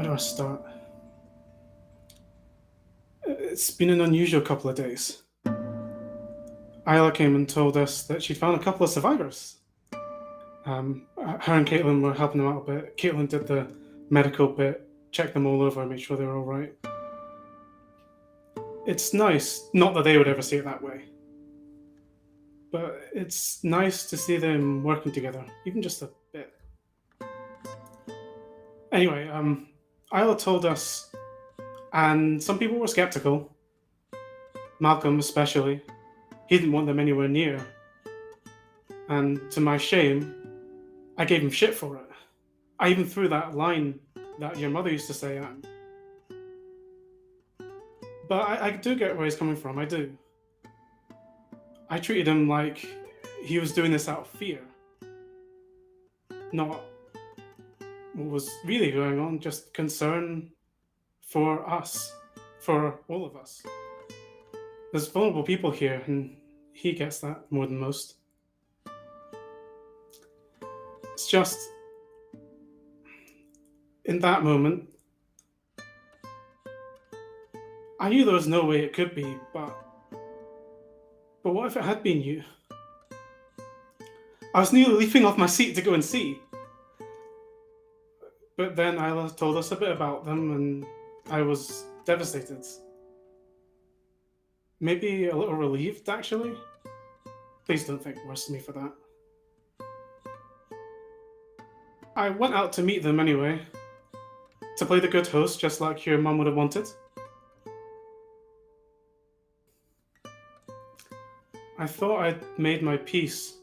Where do I start? It's been an unusual couple of days. Isla came and told us that she'd found a couple of survivors. Her and Caitlin were helping them out a bit. Caitlin did the medical bit, checked them all over, made sure they were all right. It's nice, not that they would ever see it that way, but it's nice to see them working together, even just a bit. Anyway, Isla told us, and some people were skeptical, Malcolm especially. He didn't want them anywhere near. And to my shame, I gave him shit for it. I even threw that line that your mother used to say at him. But I do get where he's coming from, I do. I treated him like he was doing this out of fear. Not what was really going on, just concern for us, for all of us. There's vulnerable people here, and he gets that more than most. It's just, in that moment, I knew there was no way it could be, but what if it had been you? I was nearly leaping off my seat to go and see. But then Isla told us a bit about them, and I was devastated. Maybe a little relieved, actually. Please don't think worse of me for that. I went out to meet them anyway, to play the good host, just like your mum would have wanted. I thought I'd made my peace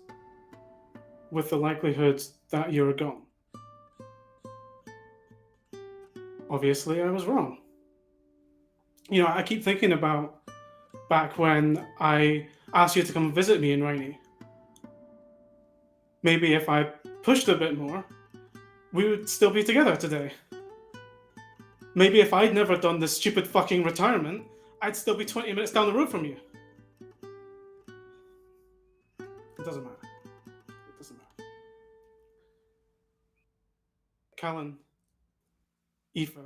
with the likelihood that you were gone. Obviously, I was wrong. You know, I keep thinking about back when I asked you to come visit me in Rhynie. Maybe if I pushed a bit more, we would still be together today. Maybe if I'd never done this stupid fucking retirement, I'd still be 20 minutes down the road from you. It doesn't matter. It doesn't matter. Callan, Aoife,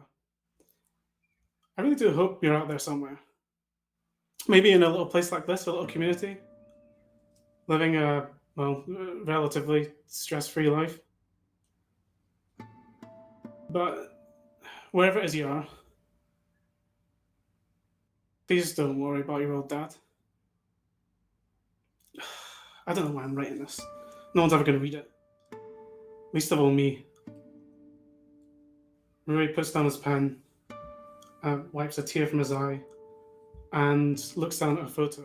I really do hope you're out there somewhere. Maybe in a little place like this, a little community, living a, relatively stress-free life. But wherever it is you are, please don't worry about your old dad. I don't know why I'm writing this. No one's ever going to read it. Least of all me. Rory puts down his pen, wipes a tear from his eye, and looks down at a photo.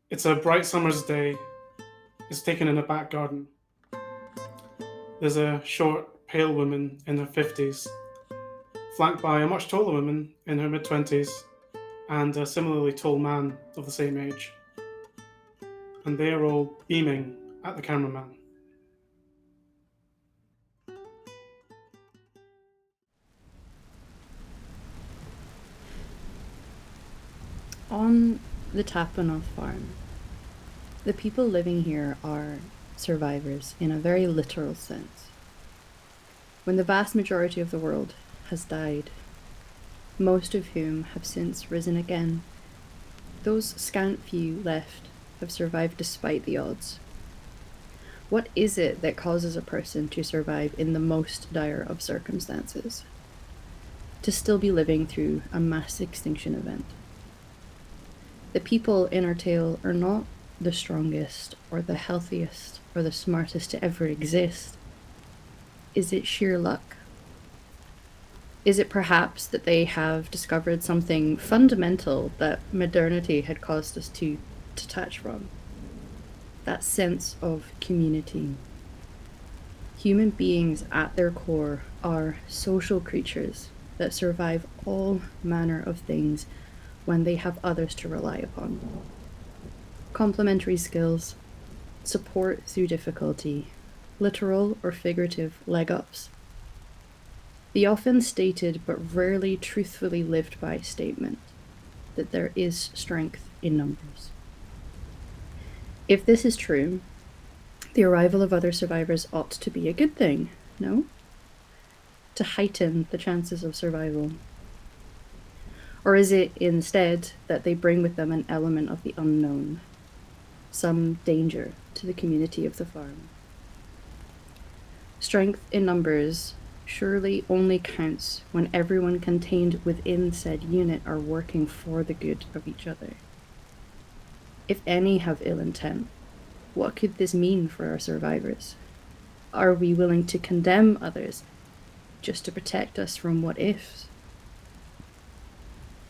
It's a bright summer's day. It's taken in a back garden. There's a short, pale woman in her 50s, flanked by a much taller woman in her mid-20s, and a similarly tall man of the same age. And they are all beaming at the cameraman. On the Tapanoth farm, the people living here are survivors in a very literal sense. When the vast majority of the world has died, most of whom have since risen again, those scant few left have survived despite the odds. What is it that causes a person to survive in the most dire of circumstances? To still be living through a mass extinction event. The people in our tale are not the strongest or the healthiest or the smartest to ever exist. Is it sheer luck? Is it perhaps that they have discovered something fundamental that modernity had caused us to detach from? That sense of community. Human beings at their core are social creatures that survive all manner of things when they have others to rely upon. Complementary skills, support through difficulty, literal or figurative leg ups. The often stated but rarely truthfully lived by statement that there is strength in numbers. If this is true, the arrival of other survivors ought to be a good thing, no? to heighten the chances of survival? Or is it instead that they bring with them an element of the unknown, some danger to the community of the farm? Strength in numbers surely only counts when everyone contained within said unit are working for the good of each other. If any have ill intent, what could this mean for our survivors? Are we willing to condemn others just to protect us from what ifs?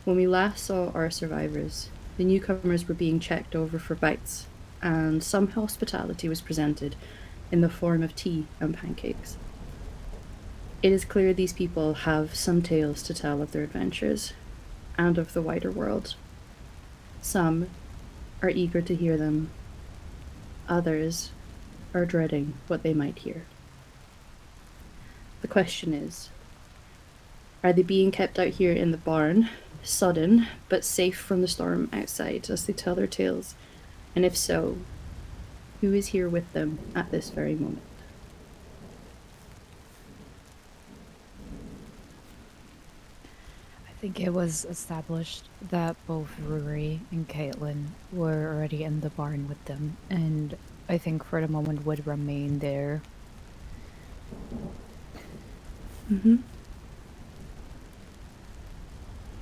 When we last saw our survivors, the newcomers were being checked over for bites, and some hospitality was presented in the form of tea and pancakes. It is clear these people have some tales to tell of their adventures and of the wider world. Some are eager to hear them. Others are dreading what they might hear. The question is, are they being kept out here in the barn, sudden but safe from the storm outside as they tell their tales? And if so, who is here with them at this very moment? I think it was established that both Rory and Caitlin were already in the barn with them, and I think for the moment would remain there. Mm-hmm.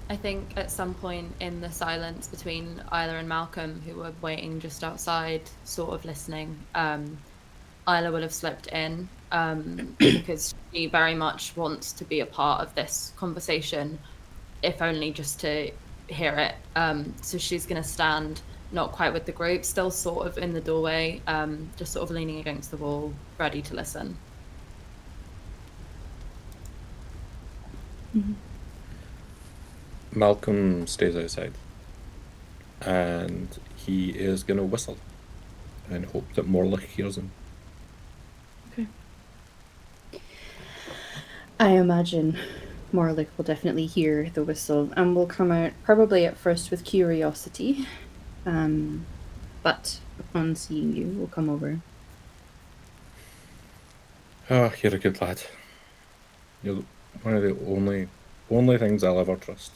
I think at some point in the silence between Isla and Malcolm, who were waiting just outside, sort of listening, Isla would have slipped in because she very much wants to be a part of this conversation, if only just to hear it. So she's going to stand not quite with the group, still sort of in the doorway, just sort of leaning against the wall, ready to listen. Mm-hmm. Malcolm stays outside, and he is going to whistle and hope that Morlich hears him. Okay. I imagine Morlich will definitely hear the whistle and will come out probably at first with curiosity, but upon seeing you will come over. Oh, you're a good lad. You're one of the only things I'll ever trust,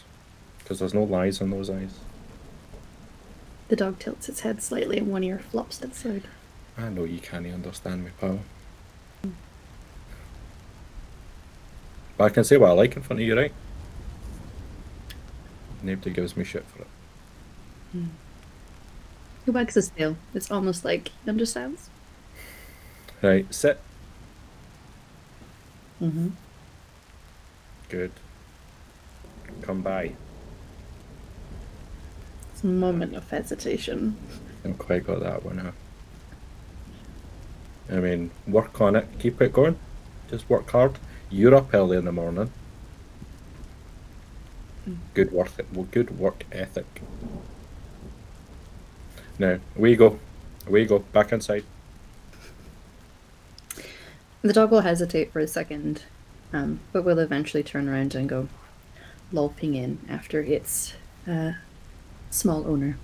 because there's no lies in those eyes. The dog tilts its head slightly and one ear flops to the side. I know you can't understand me, pal. But I can say what I like in front of you, right? Nobody gives me shit for it. He wags his tail. It's almost like he understands. Right, sit. Mm-hmm. Good. Come by. It's a moment of hesitation. I haven't quite got that one, huh? I mean, work on it. Keep it going. Just work hard. You're up early in the morning. Good work ethic. Now, away you go. Back inside. The dog will hesitate for a second, but will eventually turn around and go lolping in after its small owner.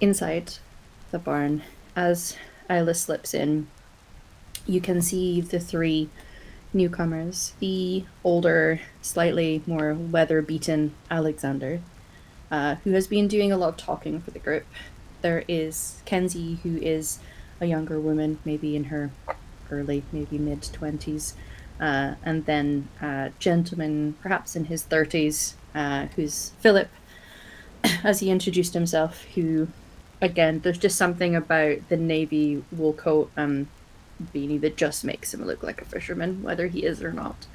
Inside the barn, as Isla slips in, you can see the three newcomers. The older, slightly more weather-beaten Alexander, who has been doing a lot of talking for the group. There is Kenzie, who is a younger woman, maybe in her early, maybe mid-20s. And then a gentleman, perhaps in his 30s, who's Philip, as he introduced himself, who, again, there's just something about the navy wool coat and beanie that just makes him look like a fisherman, whether he is or not.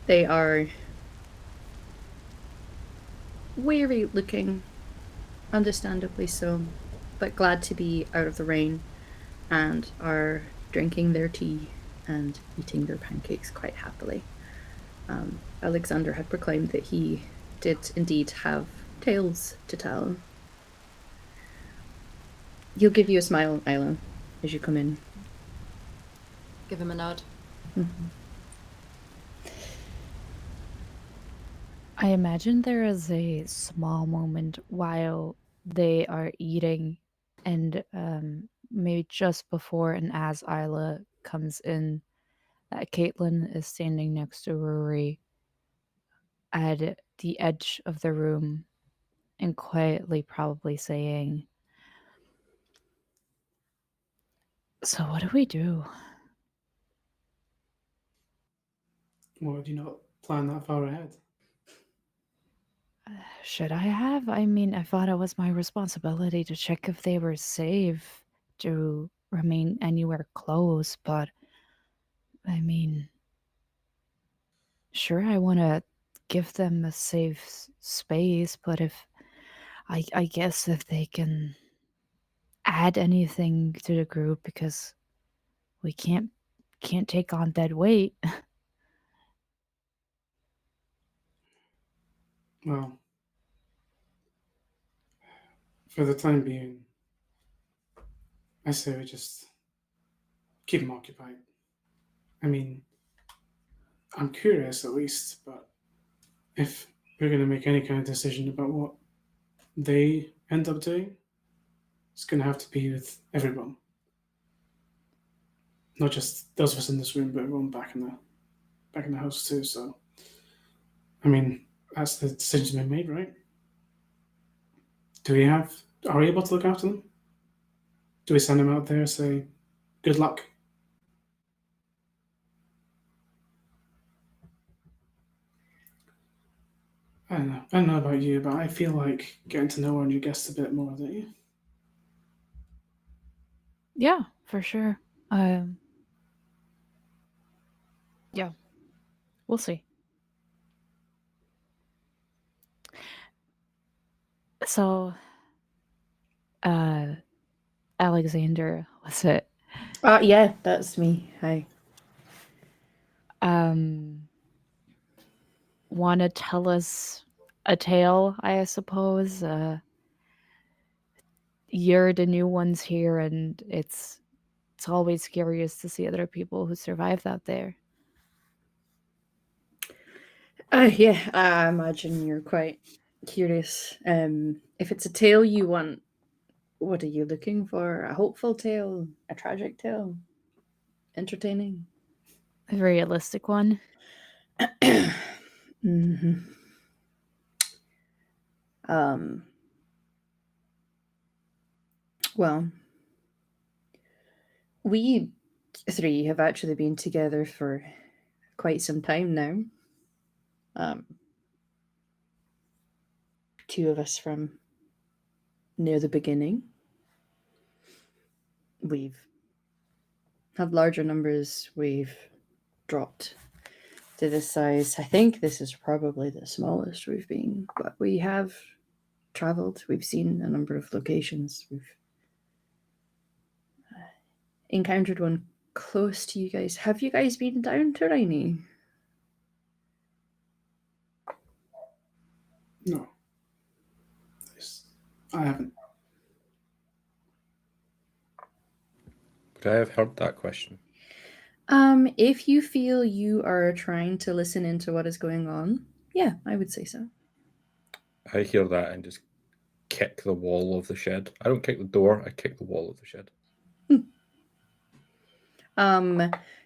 They are weary looking, understandably so, but glad to be out of the rain, and are drinking their tea and eating their pancakes quite happily. Alexander had proclaimed that he did indeed have tales to tell. He'll give you a smile, Isla, as you come in. Give him a nod. Mm-hmm. I imagine there is a small moment while they are eating and maybe just before and as Isla comes in, that Caitlin is standing next to Rory at the edge of the room and quietly probably saying, "So what do we do?" Well, do you not plan that far ahead? Should I have? I mean, I thought it was my responsibility to check if they were safe to remain anywhere close, but I mean, sure, I want to give them a safe space, but if I guess if they can add anything to the group because we can't take on dead weight. Well, for the time being, I say we just keep them occupied. I mean, I'm curious at least, but if we're going to make any kind of decision about what they end up doing, it's going to have to be with everyone. Not just those of us in this room, but everyone back in the house too. So, I mean, that's the decision been made, right? Are we able to look after them? Do we send them out there and say, good luck? I don't know. I don't know about you, but I feel like getting to know one of your guests a bit more, don't you? Yeah, for sure. Yeah, we'll see. So, Alexander, was it? Yeah, that's me. Hi. Want to tell us a tale, I suppose? You're the new ones here, and it's always curious to see other people who survived out there. Yeah, I imagine you're quite curious. If it's a tale you want, what are you looking for? A hopeful tale? A tragic tale? Entertaining? A realistic one. Mm-hmm. Well, we three have actually been together for quite some time now. Two of us from near the beginning. We've had larger numbers. We've dropped to this size. I think this is probably the smallest we've been, but we have traveled. We've seen a number of locations. We've encountered one close to you guys. Have you guys been down to Rhynie? No. I haven't. Would I have heard that question? If you feel you are trying to listen into what is going on, yeah, I would say so. I hear that and just kick the wall of the shed. I don't kick the door, I kick the wall of the shed.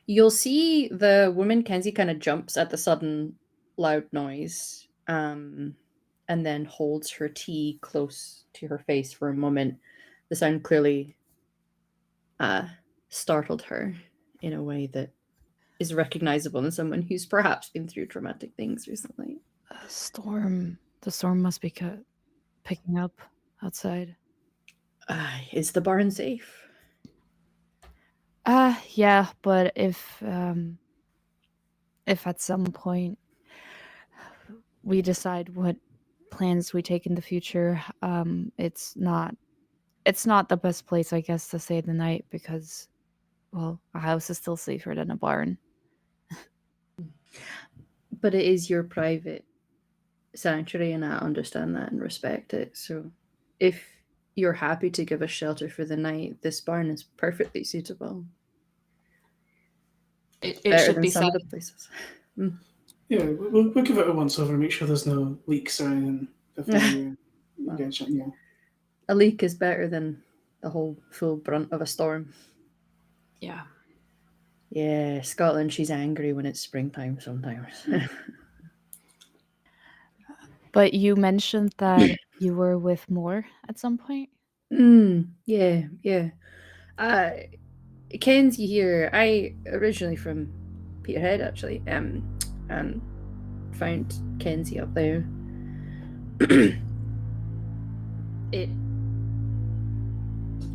You'll see the woman Kenzie kind of jumps at the sudden loud noise, and then holds her tea close to her face for a moment. The sound clearly startled her in a way that is recognizable in someone who's perhaps been through traumatic things recently. The storm must be picking up outside. Is the barn safe? Yeah, but if at some point we decide what plans we take in the future, it's not the best place, I guess, to stay the night because, well, a house is still safer than a barn. But it is your private sanctuary, and I understand that and respect it. So if you're happy to give us shelter for the night, this barn is perfectly suitable. It Better should than be some said. other places. Yeah, we'll give it a once over and make sure there's no leaks or anything before we get shut. Yeah. A leak is better than the whole full brunt of a storm. Yeah. Yeah, Scotland, she's angry when it's springtime sometimes. But you mentioned that you were with more at some point. Yeah. Kenzie here. I originally from Peterhead, actually, and found Kenzie up there. It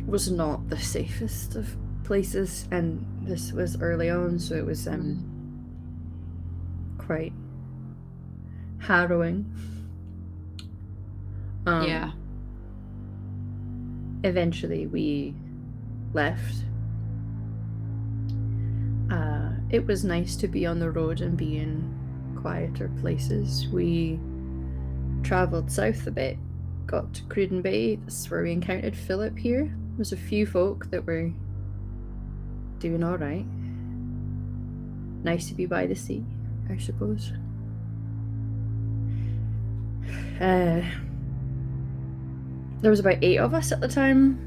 was not the safest of places, and this was early on, so it was quite harrowing. Yeah. Eventually, we left. It was nice to be on the road and be in quieter places. We travelled south a bit, got to Cruden Bay. That's where we encountered Philip here. There was a few folk that were doing all right. Nice to be by the sea, I suppose. There was about 8 of us at the time.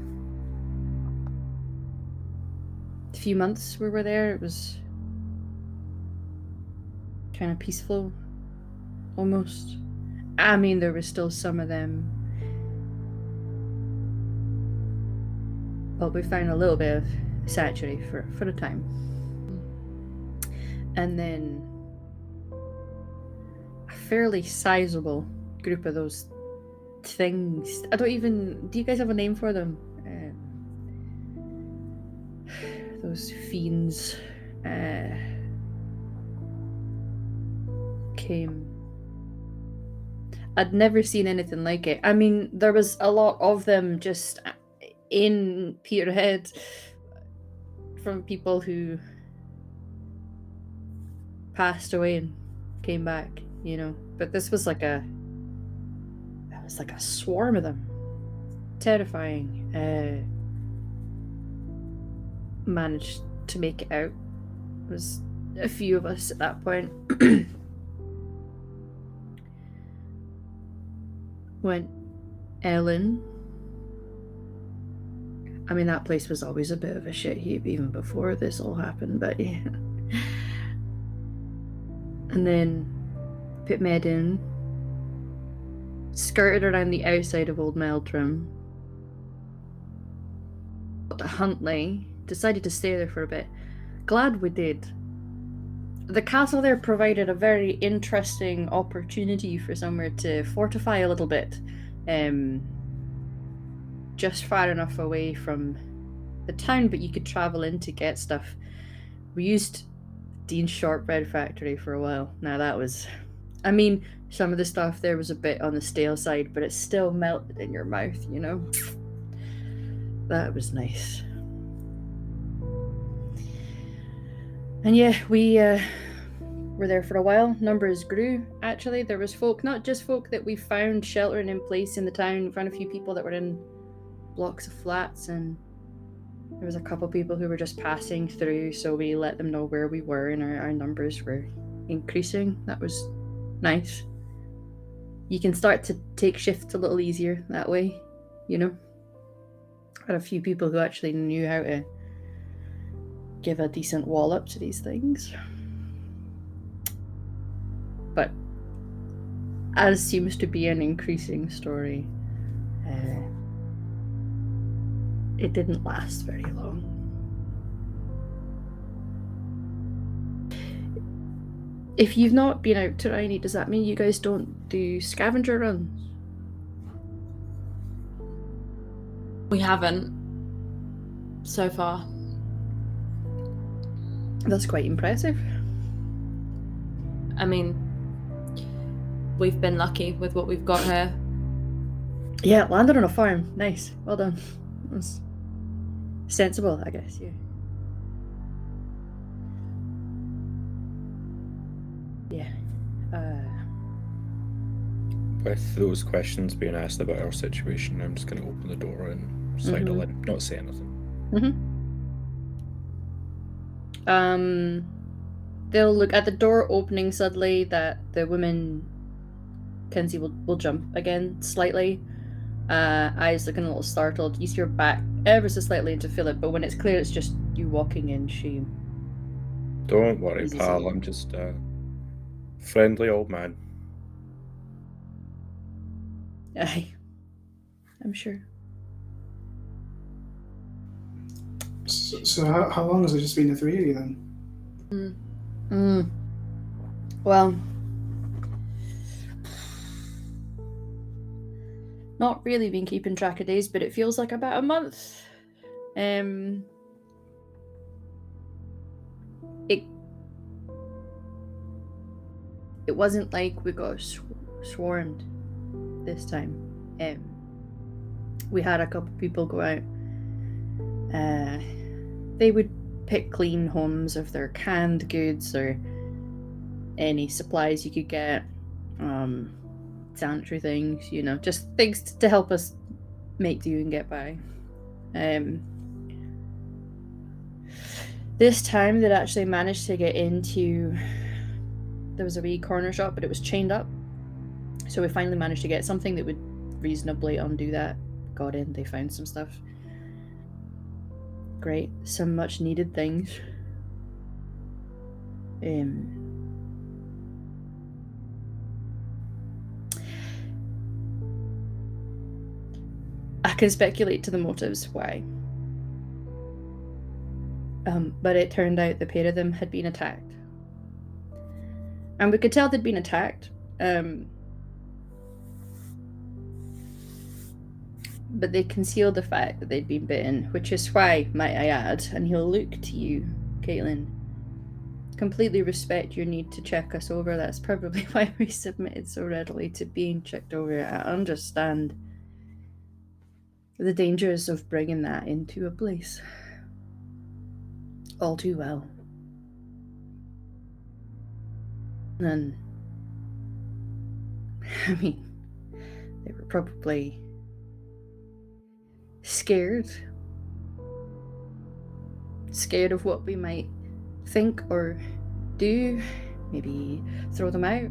A few months we were there. It was kind of peaceful, almost. I mean, there was still some of them. Well, we found a little bit of sanctuary for a time. And then a fairly sizable group of those things. Do you guys have a name for them? Those fiends came. I'd never seen anything like it. I mean, there was a lot of them just in Peterhead from people who passed away and came back, But this was like a swarm of them. Terrifying. Managed to make it out. There was a few of us at that point. Went Ellen. I mean, that place was always a bit of a shit heap even before this all happened, but yeah. And then put Med in. Skirted around the outside of Old Meldrum. Got to Huntley. Decided to stay there for a bit. Glad we did. The castle there provided a very interesting opportunity for somewhere to fortify a little bit. Just far enough away from the town, but you could travel in to get stuff. We used Dean's shortbread factory for a while. Now that was... I mean, some of the stuff there was a bit on the stale side, but it still melted in your mouth, That was nice. And yeah, we were there for a while. Numbers grew, actually. There was folk, not just folk that we found sheltering in place in the town. We found a few people that were in blocks of flats, and there was a couple people who were just passing through, so we let them know where we were, and our numbers were increasing. That was nice. You can start to take shifts a little easier that way, Had a few people who actually knew how to give a decent wallop to these things. But as seems to be an increasing story, it didn't last very long. If you've not been out to Rhynie, does that mean you guys don't do scavenger runs? We haven't so far. That's quite impressive. I mean, we've been lucky with what we've got here. Yeah, landed on a farm. Nice. Well done. That's sensible, I guess, yeah. Yeah. With those questions being asked about our situation, I'm just going to open the door and sidle in, not say anything. They'll look at the door opening suddenly. That the woman, Kenzie, will jump again slightly. eyes looking a little startled. You see her back ever so slightly into Philip, but when it's clear it's just you walking in, she... Don't worry, Easy pal. saying. I'm just a friendly old man. Aye. I'm sure. So how long has it just been the three of you then? Well, not really been keeping track of days, but it feels like about a month. It wasn't like we got swarmed this time. We had a couple people go out. They would pick clean homes of their canned goods or any supplies you could get, sanitary things, you know, just things to help us make do and get by. This time they'd actually managed to get into... There was a wee corner shop, but it was chained up. So we finally managed to get something that would reasonably undo that. Got in, they found some stuff. Great. Some much needed things. I can speculate to the motives why. But it turned out the pair of them had been attacked. And we could tell they'd been attacked. But they concealed the fact that they'd been bitten, which is why, might I add, and he'll look to you, Caitlin, completely respect your need to check us over. That's probably why we submitted so readily to being checked over. I understand the dangers of bringing that into a place. All too well. And, I mean, they were probably scared of what we might think or do, maybe throw them out,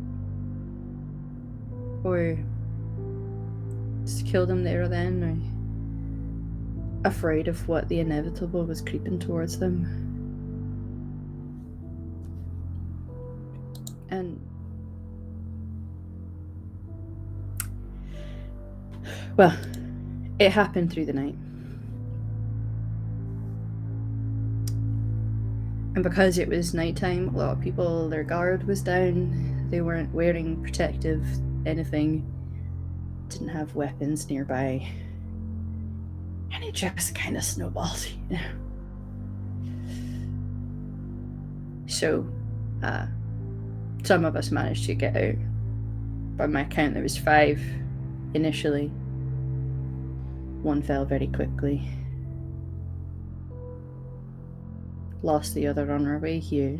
or just kill them there or then, or afraid of what the inevitable was creeping towards them. And well, it happened through the night. And because it was nighttime, a lot of people, their guard was down. They weren't wearing protective anything. Didn't have weapons nearby. And it just kind of snowballed, you know. So, some of us managed to get out. By my count, there was 5 initially. 1 fell very quickly. Lost the other on our way here.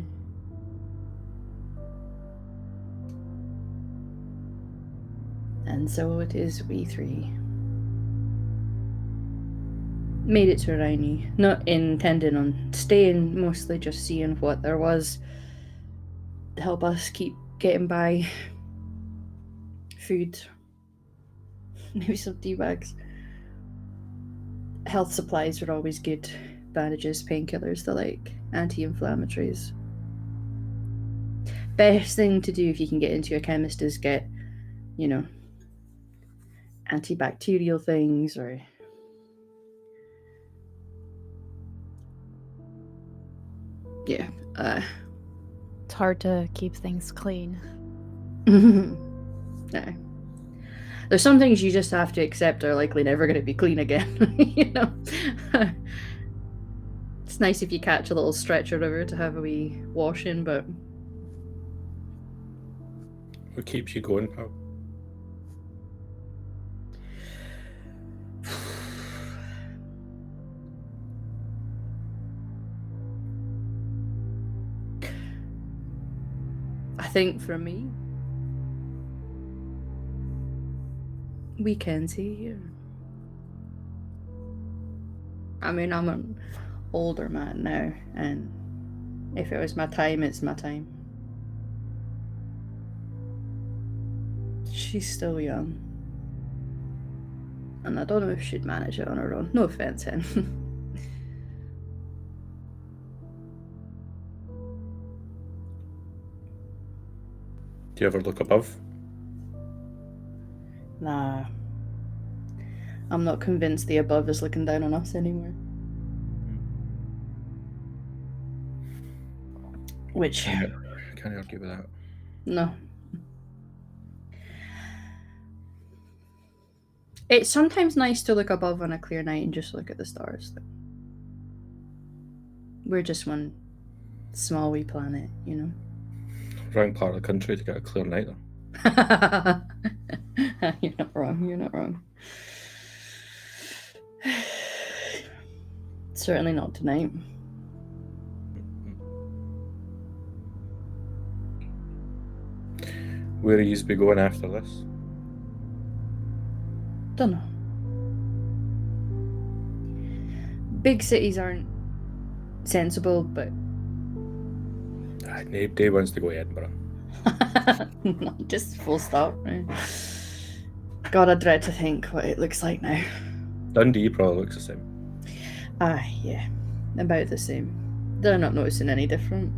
And so it is we 3. Made it to Rhynie, not intending on staying, mostly just seeing what there was to help us keep getting by. Food, maybe some tea bags. Health supplies are always good. Bandages, painkillers, the like, anti-inflammatories. Best thing to do if you can get into a chemist is get, you know, antibacterial things or... Yeah, It's hard to keep things clean. No. There's some things you just have to accept are likely never going to be clean again, you know? It's nice if you catch a little stretch or whatever to have a wee wash in, but... What keeps you going, pal? I think for me, weekends here. I mean, I'm an older man now, and if it was my time, it's my time. She's still young. And I don't know if she'd manage it on her own. No offense, Hen. Do you ever look above? Nah. I'm not convinced the above is looking down on us anymore. Which... Can't argue with that. No. It's sometimes nice to look above on a clear night and just look at the stars. We're just one small wee planet, you know? Wrong part of the country to get a clear night, though. You're not wrong, you're not wrong. Certainly not tonight. Where are you be going after this? Dunno. Big cities aren't sensible, but... Nobody wants to go to Edinburgh. No, just full stop, right? God, I dread to think what it looks like now. Dundee probably looks the same. Yeah. About the same. They're not noticing any different.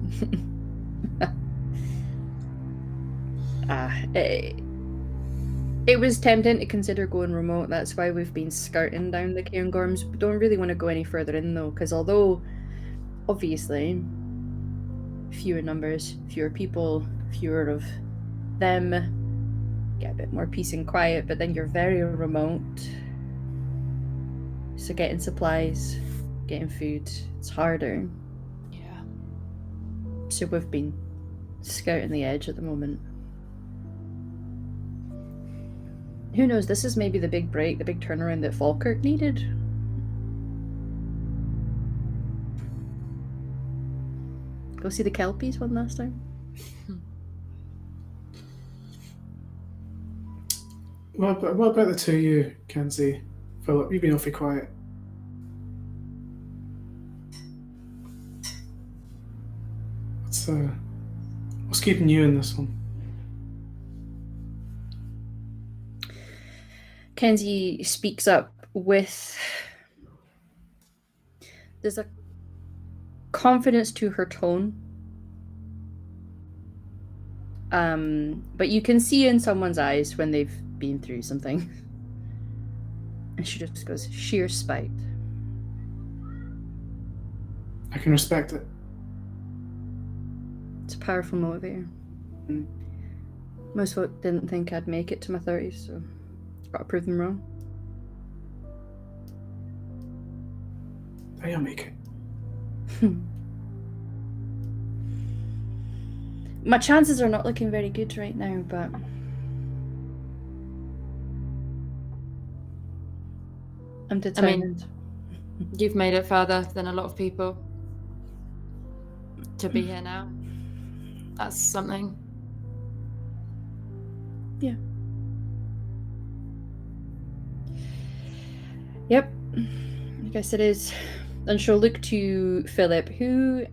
It was tempting to consider going remote. That's why we've been skirting down the Cairngorms. We don't really want to go any further in, though, because although, obviously, fewer numbers, fewer people, fewer of them, get a bit more peace and quiet, but then you're very remote. So getting supplies, getting food, it's harder. Yeah. So we've been scouting the edge at the moment. Who knows, this is maybe the big break, the big turnaround that Falkirk needed. Go see the Kelpies one last time. What about the two of you, Kenzie? Philip, you've been awfully quiet. What's keeping you in this one? Kenzie speaks up with... There's a confidence to her tone. But you can see in someone's eyes when they've been through something. And she just goes, sheer spite. I can respect it. It's a powerful motivator. Most folk didn't think I'd make it to my 30s, so gotta prove them wrong. I'll make it. My chances are not looking very good right now, but I'm determined. You've made it further than a lot of people to be here now. That's something. Yeah. Yep. I guess it is. And she'll look to Philip, who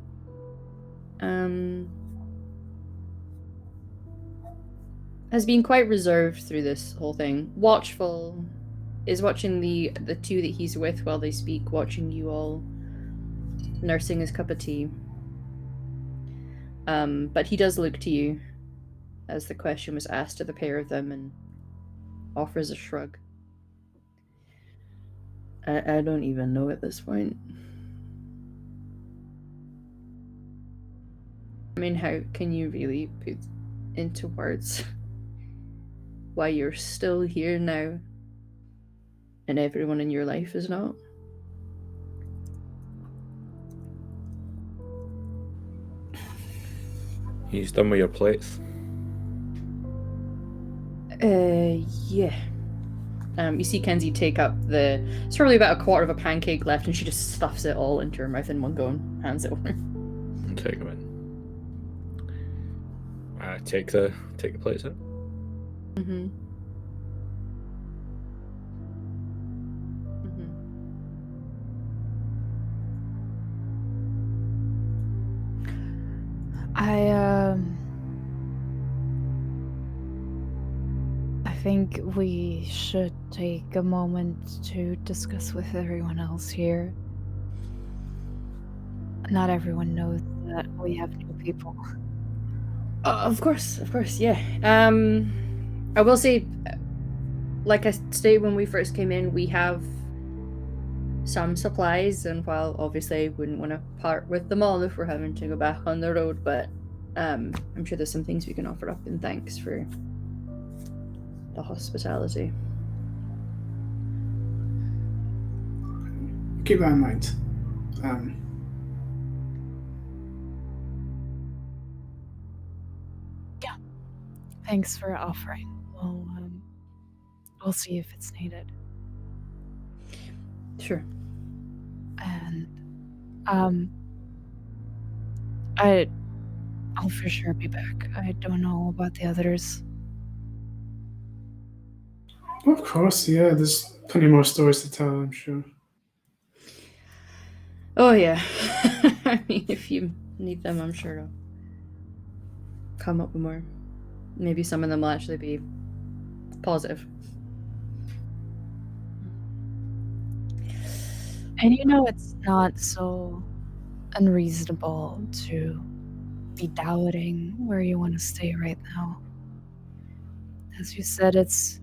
has been quite reserved through this whole thing. Watchful, is watching the two that he's with while they speak, watching you all, nursing his cup of tea. But he does look to you as the question was asked to the pair of them and offers a shrug. I don't even know at this point. I mean, how can you really put into words why you're still here now and everyone in your life is not? He's done with your plates. Yeah. You see Kenzie take up it's probably about a quarter of a pancake left, and she just stuffs it all into her mouth in one go and hands it over. And take them in. Take the plates in. Mm-hmm. I think we should take a moment to discuss with everyone else here. Not everyone knows that we have new people. Of course, yeah. I will say, like I stated when we first came in, we have some supplies, and while obviously I wouldn't want to part with them all if we're having to go back on the road, but I'm sure there's some things we can offer up in thanks for the hospitality. Keep that in mind. Yeah. Thanks for offering. We'll see if it's needed. Sure. And I'll for sure be back. I don't know about the others. Of course, yeah. There's plenty more stories to tell, I'm sure. Oh yeah. I mean, if you need them, I'm sure I'll come up with more. Maybe some of them will actually be positive. And it's not so unreasonable to be doubting where you want to stay right now. As you said, it's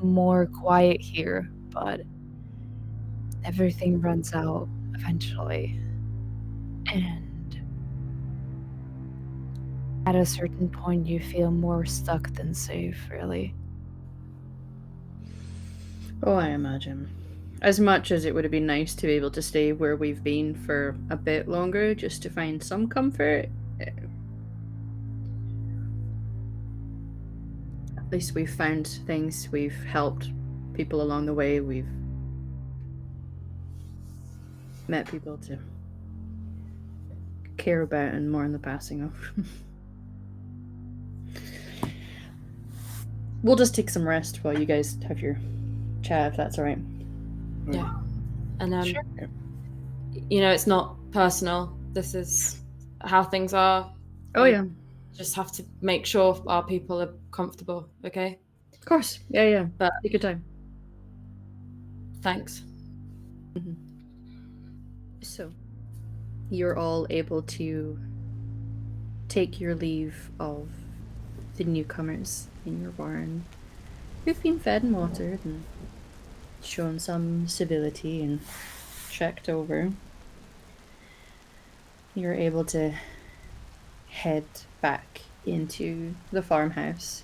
more quiet here, but everything runs out eventually. And at a certain point, you feel more stuck than safe, really. Oh, I imagine. As much as it would have been nice to be able to stay where we've been for a bit longer just to find some comfort, at least we've found things, we've helped people along the way, we've met people to care about and mourn the passing of. We'll just take some rest while you guys have your chat, if that's all right. Yeah. And Sure. it's not personal. This is how things are. Oh yeah, Just have to make sure our people are comfortable, okay? of course. Yeah. But take your time. Thanks. So, you're all able to take your leave of the newcomers in your barn, who've been fed and watered and shown some civility and checked over. You're able to head back into the farmhouse.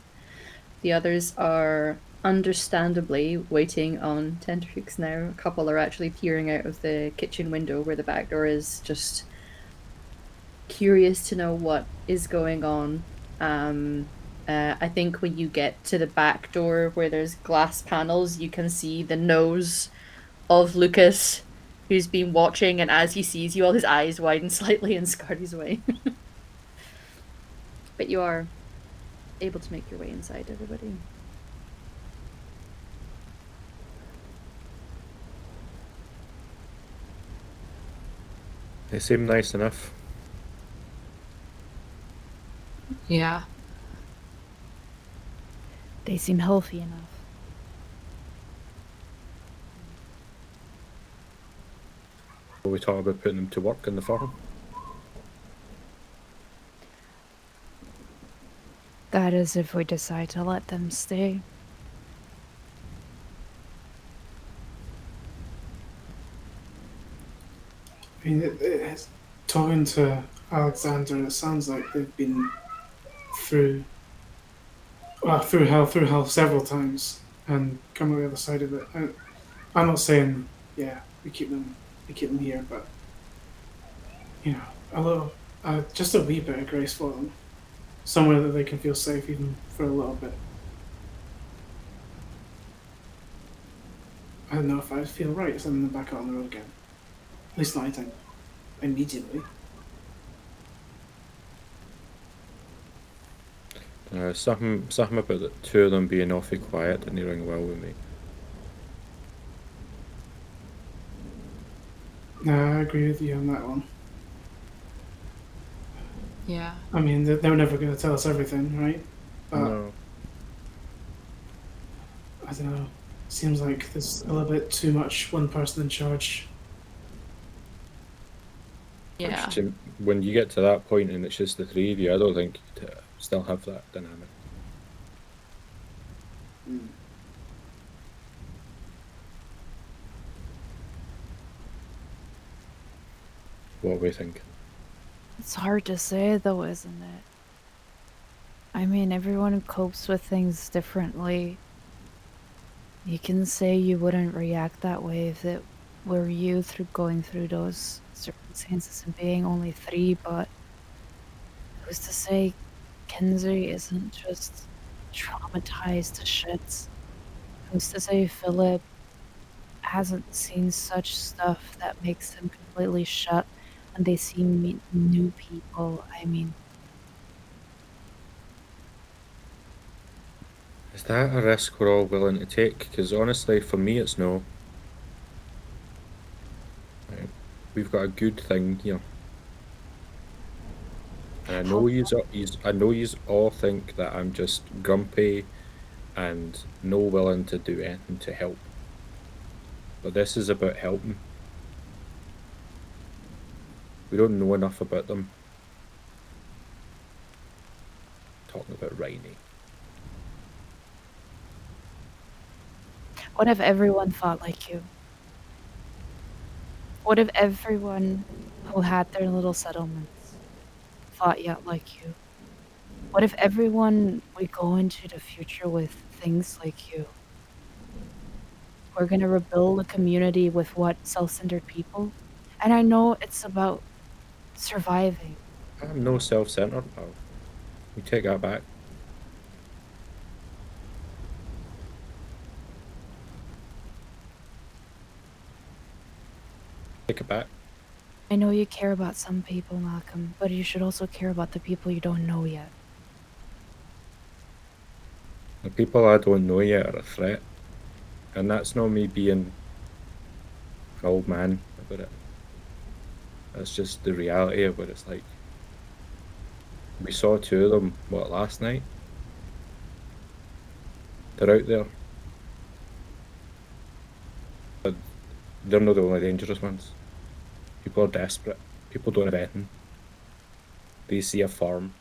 The others are understandably waiting on tenterhooks now. A couple are actually peering out of the kitchen window where the back door is, just curious to know what is going on. I think when you get to the back door where there's glass panels, you can see the nose of Lucas, who's been watching, and as he sees you, all his eyes widen slightly and scurries away. But you are able to make your way inside, everybody. They seem nice enough. Yeah. They seem healthy enough. Will we talk about putting them to work in the farm? That is if we decide to let them stay. I mean, talking to Alexander, it sounds like they've been through hell several times and come on the other side of it. I'm not saying, yeah, we keep them here, but a little, just a wee bit of grace for them, somewhere that they can feel safe even for a little bit. I don't know if I feel right sending them back out on the road again. At least not immediately. Something about the two of them being awfully quiet and ring well with me. No, I agree with you on that one. Yeah. I mean, they're never going to tell us everything, right? But No. don't know. Seems like there's a little bit too much one person in charge. Yeah. When you get to that point and it's just the three of you, I don't think you'd still have that dynamic. What are we thinking? It's hard to say, though, isn't it? I mean, everyone copes with things differently. You can say you wouldn't react that way if it were you going through those circumstances and being only 3, but who's to say Kinsey isn't just traumatized to shits? Who's to say Philip hasn't seen such stuff that makes him completely shut when they see new people? I mean, Is that a risk we're all willing to take? Because honestly, for me, it's no. Right. We've got a good thing here. And I know yous all think that I'm just grumpy and no willing to do anything to help. But this is about helping. We don't know enough about them. Talking about Rhynie. what if everyone thought like you? What if everyone who had their little settlements thought yet like you? What if everyone we go into the future with thinks like you? We're gonna rebuild a community with what? Self-centered people? And I know it's about surviving. I'm no self-centered, pal. We take that back. Take it back. I know you care about some people, Malcolm, but you should also care about the people you don't know yet. The people I don't know yet are a threat. And that's not me being an old man about it. That's just the reality of what it's like. We saw 2 of them, what, last night? They're out there. But they're not the only dangerous ones. People are desperate. People don't have anything. They see a farm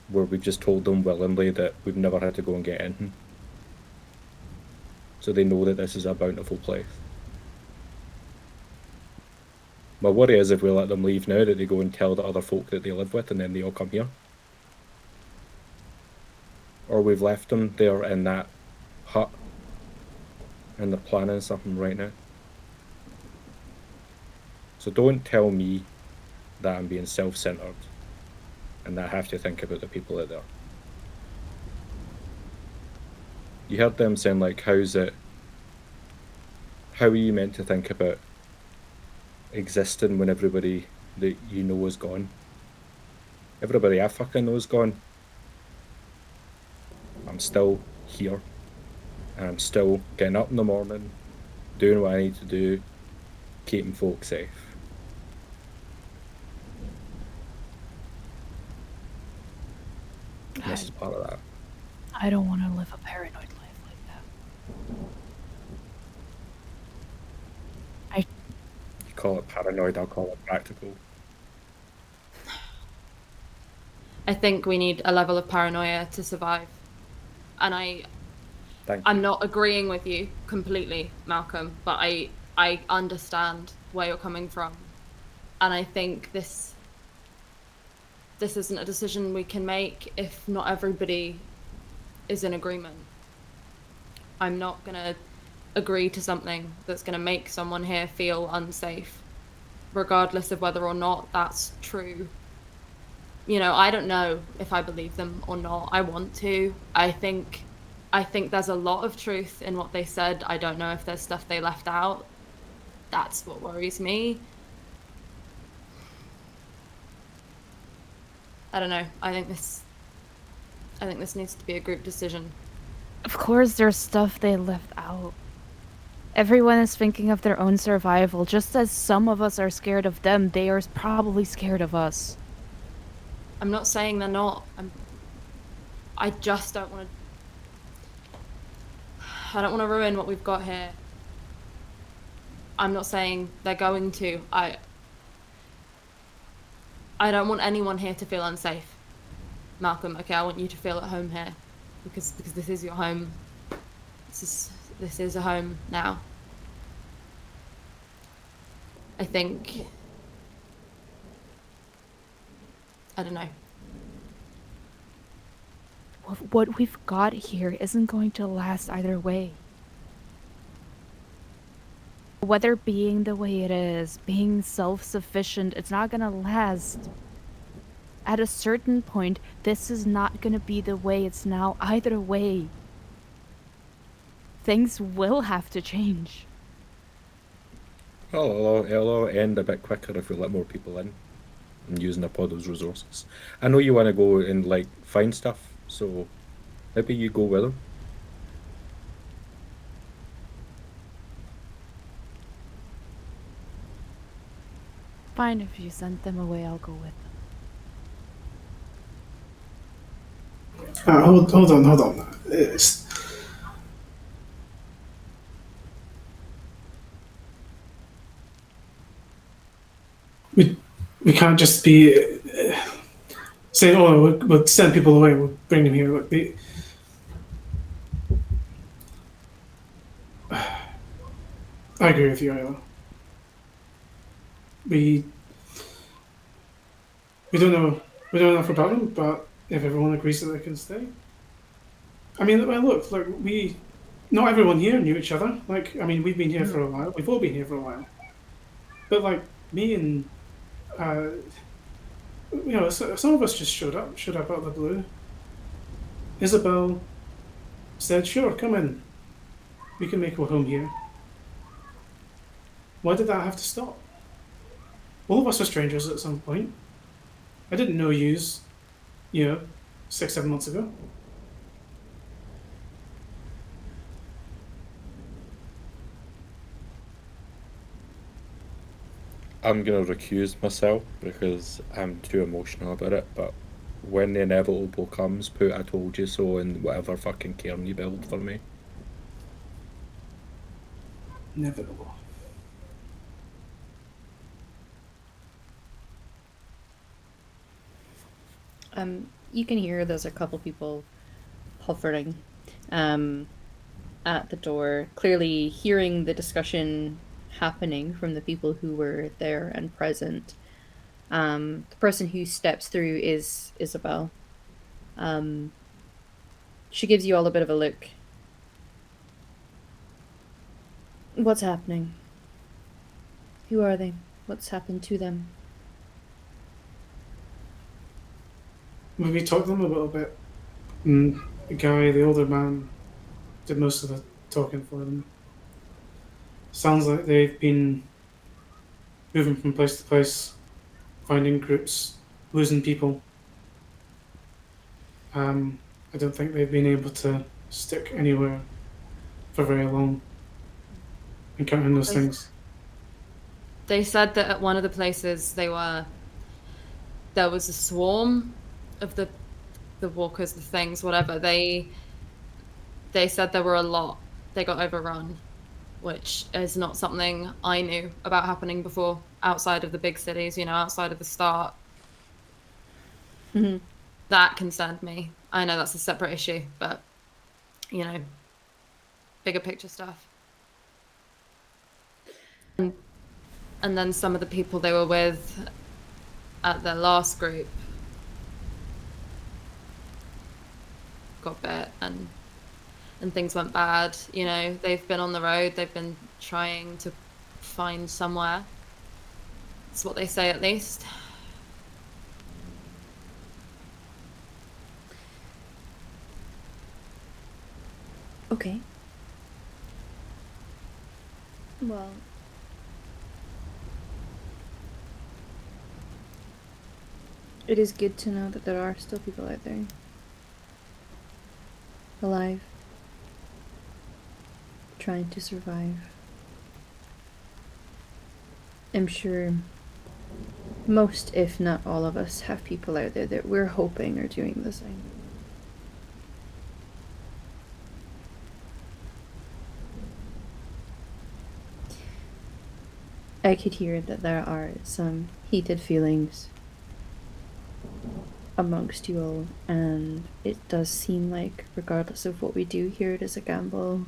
where we just told them willingly that we've never had to go and get anything. So they know that this is a bountiful place. My worry is if we let them leave now, that they go and tell the other folk that they live with and then they all come here. Or we've left them there in that hut and they're planning something right now. So don't tell me that I'm being self-centered and that I have to think about the people out there. You heard them saying like, how are you meant to think about existing when everybody that you know is gone? Everybody I fucking know is gone. I'm still here. And I'm still getting up in the morning, doing what I need to do, keeping folk safe. This is part of that. I don't want to live a paranoid life like that. You call it paranoid, I'll call it practical. I think we need a level of paranoia to survive. And I'm not agreeing with you completely, Malcolm, but I understand where you're coming from. And I think this isn't a decision we can make if not everybody is in agreement. I'm not going to agree to something that's going to make someone here feel unsafe, regardless of whether or not that's true. You know, I don't know if I believe them or not. I want to. I think there's a lot of truth in what they said. I don't know if there's stuff they left out. That's what worries me. I don't know. I think this needs to be a group decision. Of course there's stuff they left out. Everyone is thinking of their own survival. Just as some of us are scared of them, they are probably scared of us. I'm not saying they're not. I just don't want to... I don't want to ruin what we've got here. I'm not saying they're going to. I don't want anyone here to feel unsafe. Malcolm, okay, I want you to feel at home here. Because this is your home. This is a home now. I think... I don't know. What we've got here isn't going to last either way. Whether being the way it is, being self-sufficient, it's not gonna last. At a certain point, this is not gonna be the way it's now either way. Things will have to change. Well, it'll end a bit quicker if we let more people in and using up all those resources. I know you want to go and like find stuff, so maybe you go with them. Fine, if you send them away, I'll go with them. Hold on. We can't just be saying, "Oh, we'll send people away. We'll bring them here." Look, I agree with you, Isla. We don't know enough about them, but if everyone agrees that they can stay, I mean, well, look, not everyone here knew each other. Like, I mean, we've been here for a while. We've all been here for a while, but like me and some of us just showed up out of the blue. Isabel said, "Sure, come in. We can make a home here." Why did that have to stop? All of us are strangers at some point. I didn't know yous, 6-7 months ago. I'm gonna recuse myself because I'm too emotional about it, but when the inevitable comes, put "I told you so" in whatever fucking cairn you build for me. Inevitable. You can hear there's a couple people hovering at the door, clearly hearing the discussion happening from the people who were there and present. The person who steps through is Isabel. She gives you all a bit of a look. What's happening? Who are they? What's happened to them? We talked to them a little bit. The guy, the older man, did most of the talking for them. Sounds like they've been moving from place to place, finding groups, losing people. I don't think they've been able to stick anywhere for very long, encountering those things. They said that at one of the places there was a swarm of the walkers, the things, whatever. They said there were a lot. They got overrun, which is not something I knew about happening before outside of the big cities, outside of the start. Mm-hmm. That concerned me. I know that's a separate issue, but, bigger picture stuff. And then some of the people they were with at their last group got bit and things went bad. They've been on the road. They've been trying to find somewhere. That's what they say, at least. Okay. Well, it is good to know that there are still people out there. Alive. Trying to survive. I'm sure most, if not all of us, have people out there that we're hoping are doing the same. I could hear that there are some heated feelings amongst you all, and it does seem like, regardless of what we do here, it is a gamble.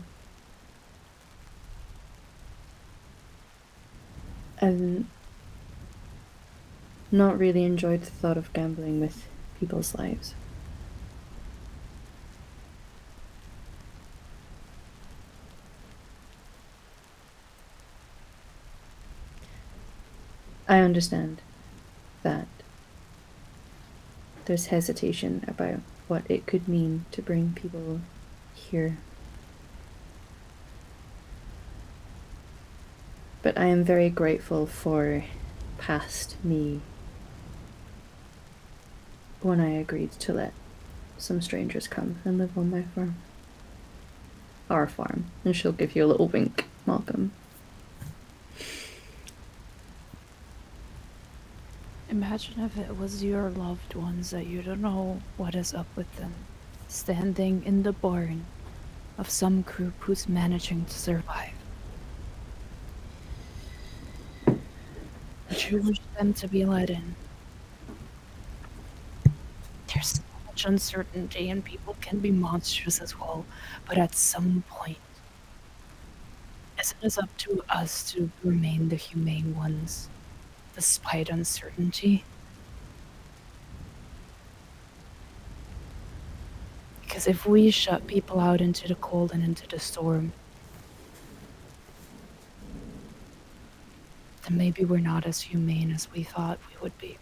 I've not really enjoyed the thought of gambling with people's lives. I understand that there's hesitation about what it could mean to bring people here. But I am very grateful for past me when I agreed to let some strangers come and live on my farm. Our farm. And she'll give you a little wink, Malcolm. Imagine if it was your loved ones that you don't know what is up with them, standing in the barn of some group who's managing to survive. Would you wish them to be let in? There's so much uncertainty and people can be monstrous as well, but at some point, isn't it up to us to remain the humane ones, despite uncertainty? Because if we shut people out into the cold and into the storm, then maybe we're not as humane as we thought we would be.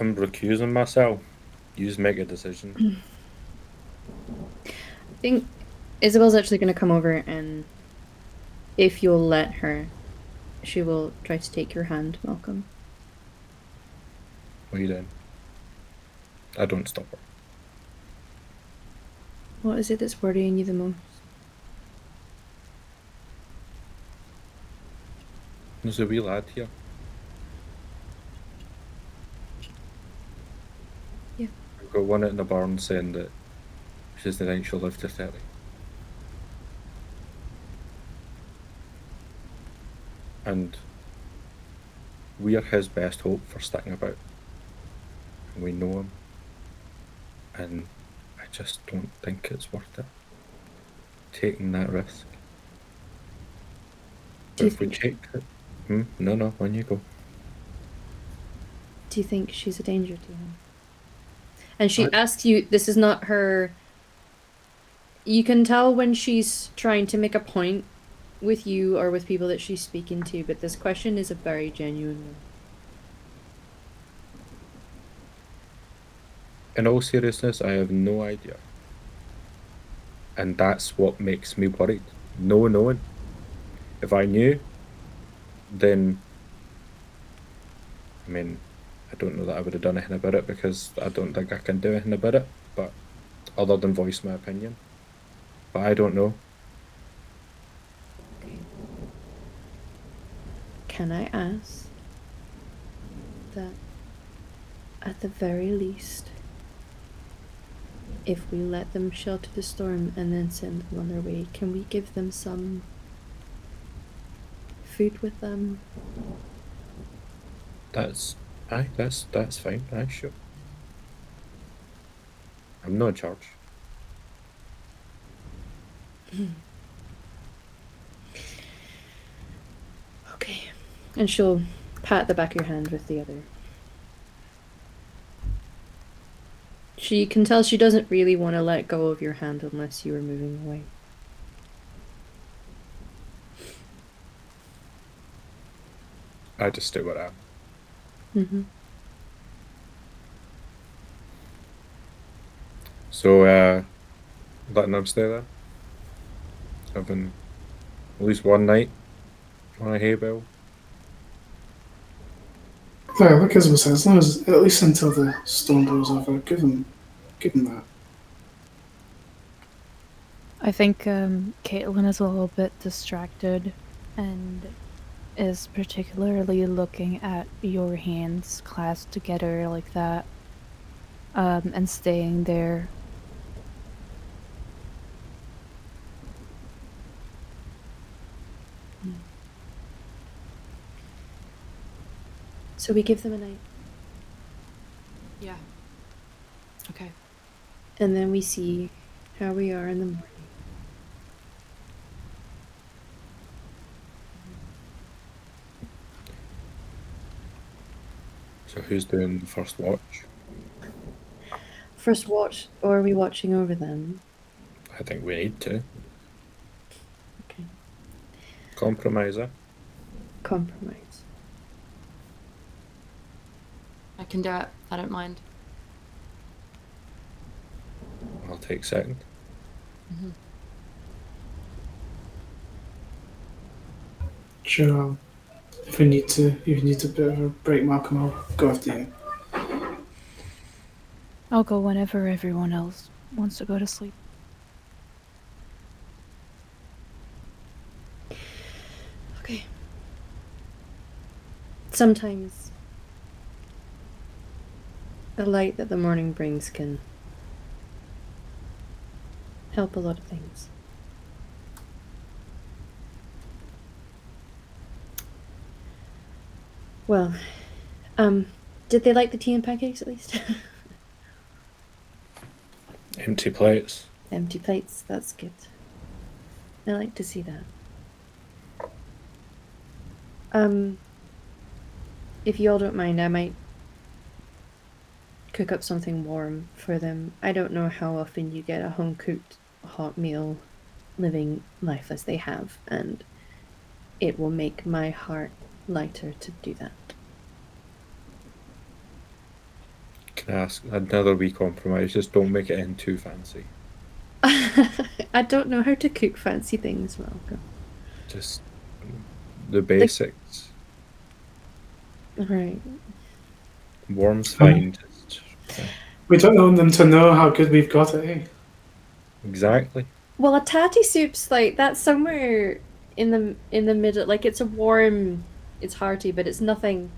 I'm recusing myself. You make a decision. I think Isabel's actually going to come over, and if you'll let her, she will try to take your hand, Malcolm. What are you doing? I don't stop her. What is it that's worrying you the most? There's a wee lad here. Yeah. I've got one out in the barn saying that she doesn't think she'll live to 30. And we are his best hope for sticking about. And we know him. And I just don't think it's worth it. Taking that risk. Do you If we think take it... No, on you go. Do you think she's a danger to him? And she asks you, this is not her... You can tell when she's trying to make a point with you or with people that she's speaking to, but this question is a very genuine one. In all seriousness, I have no idea. And that's what makes me worried. No knowing. If I knew, then... I mean, I don't know that I would have done anything about it because I don't think I can do anything about it, but other than voice my opinion. But I don't know. Okay. Can I ask that at the very least, if we let them shelter the storm and then send them on their way, can we give them some food with them? That's fine. Aye, sure. I'm not in charge. Okay. And she'll pat the back of your hand with the other. She can tell she doesn't really want to let go of your hand unless you are moving away. I just do what I am. Mm-hmm. So, letting them stay there. Having at least one night on a hay bale. Yeah, like Isabel says, as long as at least until the storm blows over, give them that. I think Caitlin is a little bit distracted and is particularly looking at your hands clasped together like that, and staying there. So we give them a night. Yeah. Okay. And then we see how we are in the morning. So who's doing the first watch? First watch, or are we watching over them? I think we need to. Okay. Compromiser. Compromise. I can do it. I don't mind. I'll take second. Sure. If we need to break Malcolm, I'll go after you. I'll go whenever everyone else wants to go to sleep. Okay. Sometimes the light that the morning brings can help a lot of things. Well, did they like the tea and pancakes at least? Empty plates. Empty plates, that's good. I like to see that. If you all don't mind, I might cook up something warm for them. I don't know how often you get a home-cooked hot meal living life as they have, and it will make my heart lighter to do that. Can I ask another wee compromise? Just don't make it in too fancy. I don't know how to cook fancy things, Malcolm. Just the basics. Right. Warm's fine. Just, We don't want them to know how good we've got it, eh? exactly. Well, a tatty soup's like that's somewhere in the middle. Like it's a warm, it's hearty, but it's nothing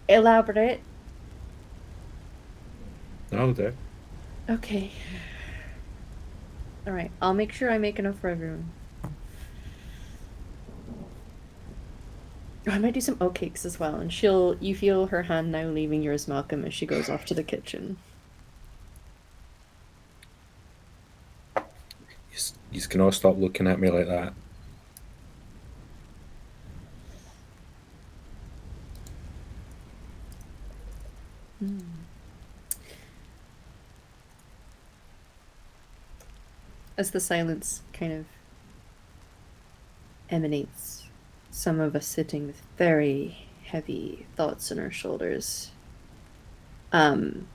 elaborate. That'll do. Okay. All right, I'll make sure I make enough for everyone. Oh, I might do some oatcakes as well, and you feel her hand now leaving yours, Malcolm, as she goes off to the kitchen. You can all stop looking at me like that. As the silence kind of emanates, some of us sitting with very heavy thoughts on our shoulders, you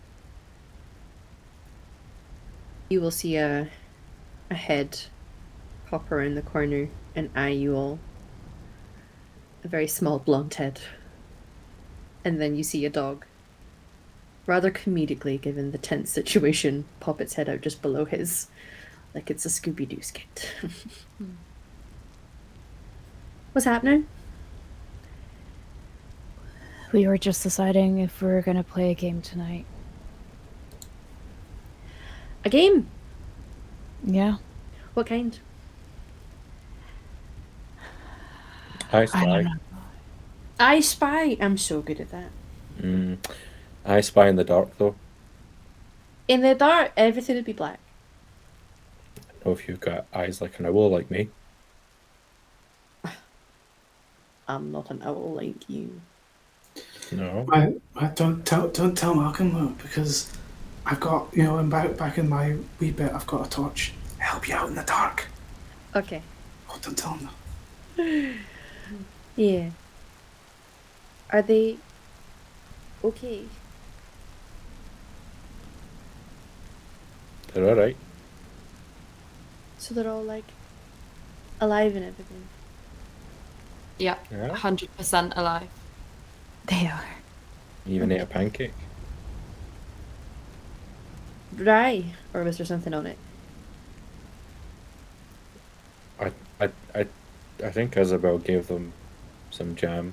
will see a head pop around the corner and eye you all. A very small blonde head. And then you see a dog, rather comedically given the tense situation, pop its head out just below his, like it's a Scooby-Doo skit. What's happening? We were just deciding if we were gonna play a game tonight. A game? Yeah. What kind? I I spy. don't know. I Spy. I'm so good at that. I spy in the dark though. In the dark, everything would be black. I know if you've got eyes like an owl like me. I'm not an owl like you. No. I don't tell Malcolm though, because I've got I'm back in my wee bit. I've got a torch. Help you out in the dark. Okay. Oh, don't tell him though. Yeah. Are they okay? They're alright. So they're all like alive and everything. Yeah, Yeah. 100% alive. They are. Even ate a pancake. Dry, or was there something on it? I think Isabel gave them some jam.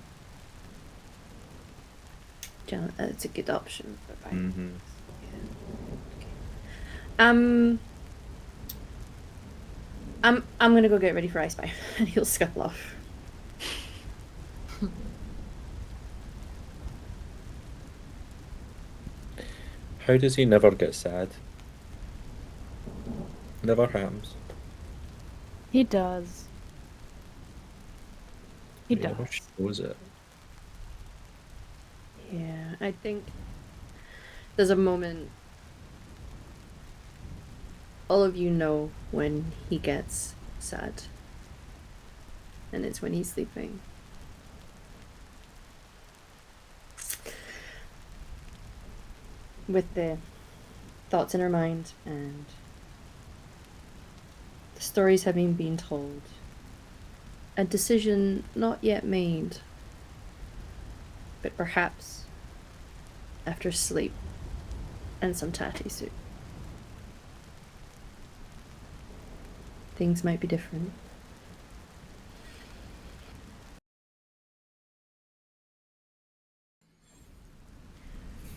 It's a good option for pie. Mm-hmm. Yeah. Okay. I'm gonna go get ready for I Spy, and he'll scuttle off. How does he never get sad? Never happens. He does. He He never does. shows it. Yeah, I think there's a moment. All of you know when he gets sad. And it's when he's sleeping. With the thoughts in her mind and the stories having been told, a decision not yet made, but perhaps after sleep and some tatty soup, things might be different.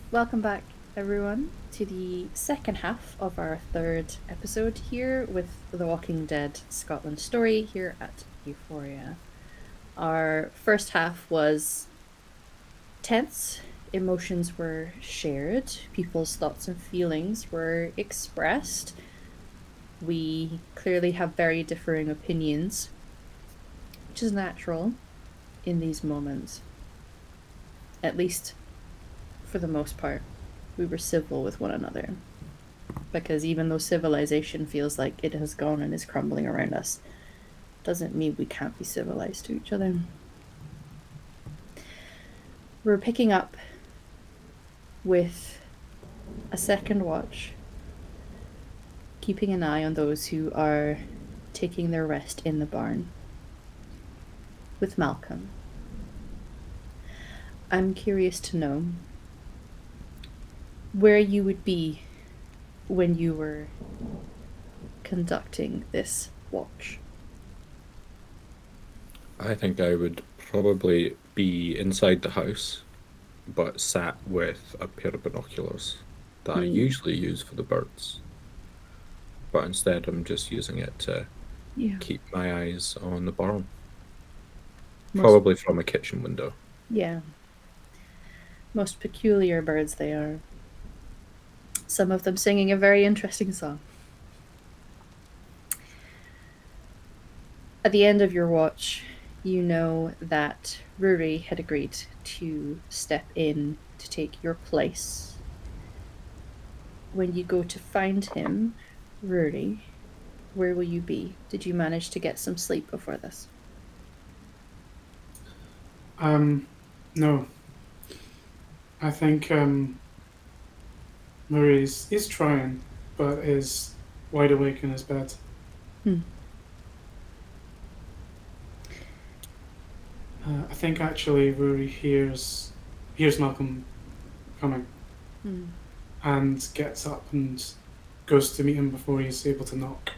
Welcome back, everyone, to the second half of our third episode here with the Walking Dead Scotland story here at Euphoria. Our first half was tense, emotions were shared, people's thoughts and feelings were expressed. We clearly have very differing opinions, which is natural in these moments. At least for the most part, we were civil with one another. Because even though civilization feels like it has gone and is crumbling around us, doesn't mean we can't be civilized to each other. We're picking up with a second watch, keeping an eye on those who are taking their rest in the barn, with Malcolm. I'm curious to know where you would be when you were conducting this watch. I think I would probably be inside the house, but sat with a pair of binoculars that I usually use for the birds. But instead, I'm just using it to keep my eyes on the barn. Probably from a kitchen window. Yeah. Most peculiar birds they are. Some of them singing a very interesting song. At the end of your watch, you know that Rhynie had agreed to step in to take your place. When you go to find him, Rhynie, where will you be? Did you manage to get some sleep before this? No. I think Murray's is trying, but is wide awake in his bed. I think actually Rory hears Malcolm coming and gets up and goes to meet him before he's able to knock.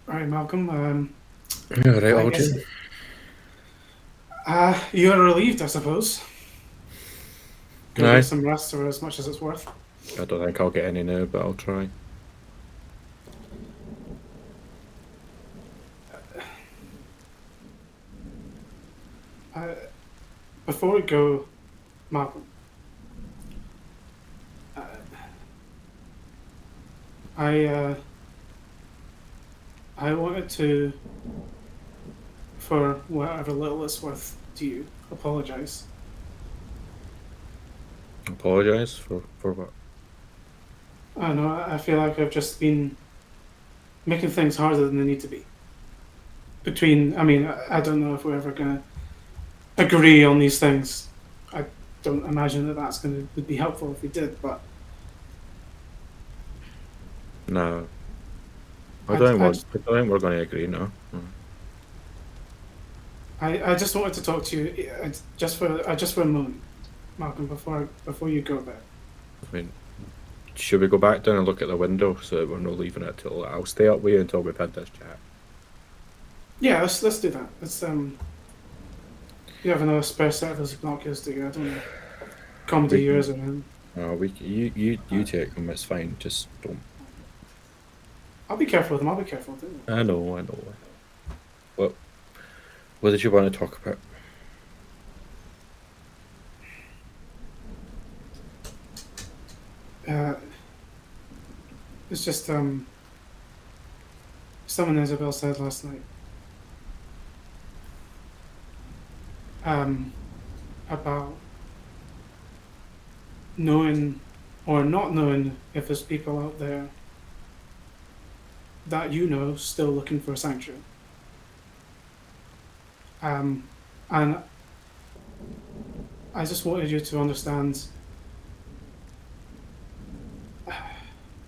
Alright, Malcolm. All right, Algin. You are relieved, I suppose. Go Aye. get some rest for as much as it's worth. I don't think I'll get any now, but I'll try. Before we go, Malcolm, I wanted to, for whatever little it's worth to you, apologise. Apologise for what? I don't know, I feel like I've just been making things harder than they need to be. I don't know if we're ever going to agree on these things. I don't imagine that would be helpful if we did, but... No. I don't think we're going to agree now. I just wanted to talk to you just for a moment, Malcolm, before you go there. I mean, should we go back down and look at the window so that we're not leaving it till... I'll stay up with you until we've had this chat. Yeah, let's do that. Let's you have another spare set of those binoculars, do you? I don't know. Comedy yours or anything. No, you take them. It's fine. Just don't. I'll be careful with them. I'll be careful. Don't you? I know. What did you want to talk about? It's just someone Isabel said last night. About knowing or not knowing if there's people out there that you know still looking for a sanctuary. And I just wanted you to understand.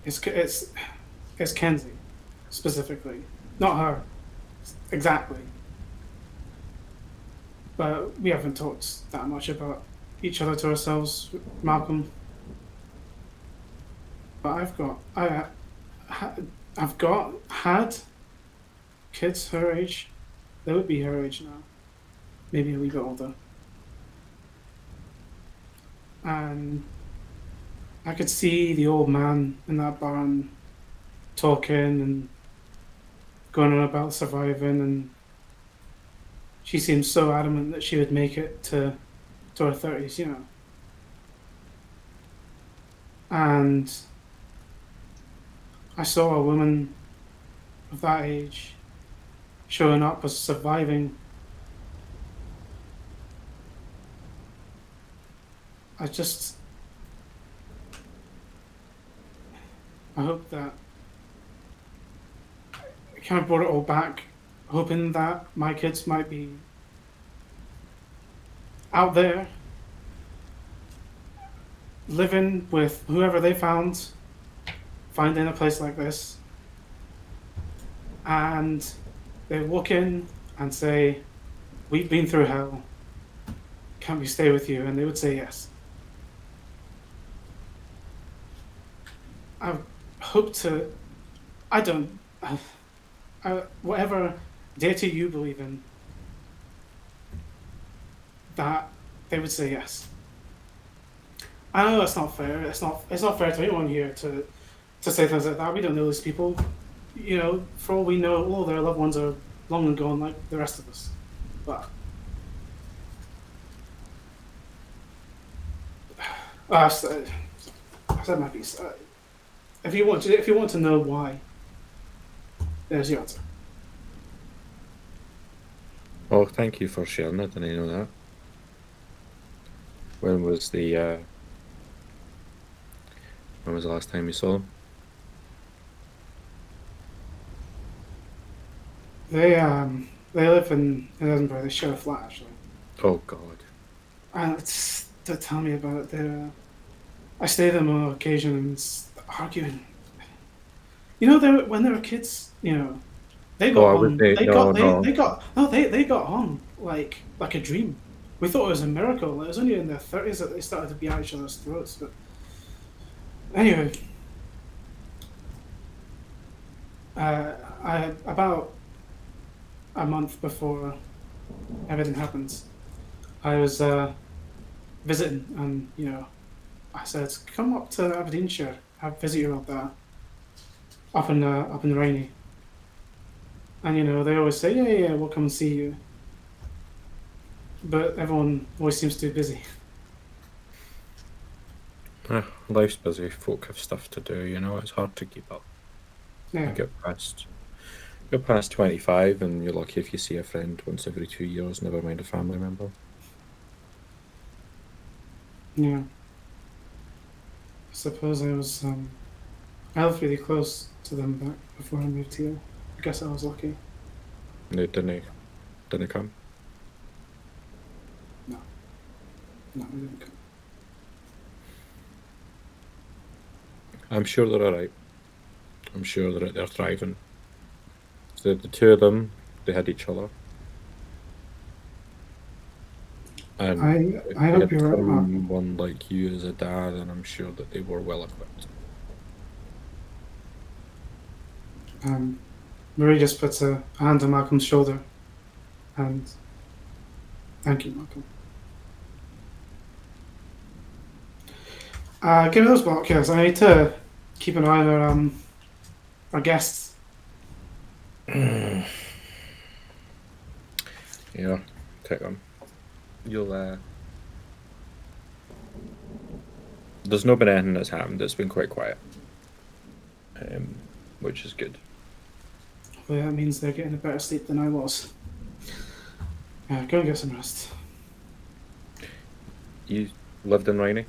It's Kenzie, specifically, not her, exactly. But we haven't talked that much about each other to ourselves, Malcolm. But had kids her age. They would be her age now, maybe a wee bit older. And I could see the old man in that barn talking and going on about surviving, and she seemed so adamant that she would make it to her 30s, you know. And I saw a woman of that age showing up as surviving. I hope that I kind of brought it all back, hoping that my kids might be out there living with whoever they found, finding a place like this, and they walk in and say, "We've been through hell. Can we stay with you?" And they would say yes. I hope to. I don't. Whatever deity you believe in, that they would say yes. I know that's not fair. It's not fair to anyone here to say things like that. We don't know these people. You know, for all we know, all their loved ones are long and gone, like the rest of us. But I said my piece. If you want to know why, there's your answer. Oh, thank you for sharing it. Didn't know that. When was the last time you saw them? They live in Edinburgh. They share a flat actually. Oh God. And don't tell me about it. I stay with them on occasion and arguing. You know, when they were kids, you know, they got on. They got on like a dream. We thought it was a miracle. It was only in their 30s that they started to be at each other's throats. But anyway, about a month before everything happened, I was visiting, and you know, I said, "Come up to Aberdeenshire, visit you up there, up in Rhynie." And you know, they always say, "Yeah, we'll come and see you." But everyone always seems too busy. Life's busy. Folk have stuff to do. You know, it's hard to keep up. Yeah. You get past 25, and you're lucky if you see a friend once every 2 years. Never mind a family member. Yeah. I suppose I lived really close to them back before I moved here. I guess I was lucky. They didn't come. No, they didn't come. I'm sure they're alright. I'm sure they're thriving. So the two of them, they had each other. And I hope you're right, Mark. Someone like you as a dad, and I'm sure that they were well equipped. Marie just puts a hand on Malcolm's shoulder, and thank you, Malcolm. Give me those binoculars. I need to keep an eye on our guests. Yeah, take them. You'll There's not been anything that's happened. It's been quite quiet, which is good. Well, that means they're getting a better sleep than I was. Go and get some rest. You lived in Rhynie?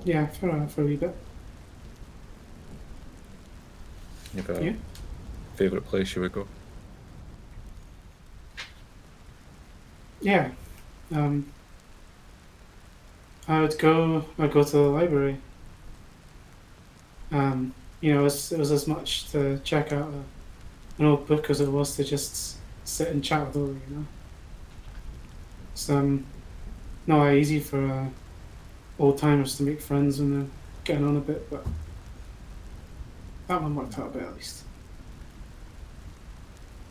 Yeah, for a wee bit. You have a Yeah. favourite place you would go? Yeah. I'd go to the library. You know, it was as much to check out an old book as it was to just sit and chat with Ollie, you know. It's not easy for old timers to make friends when they're getting on a bit, but that one worked out a bit at least.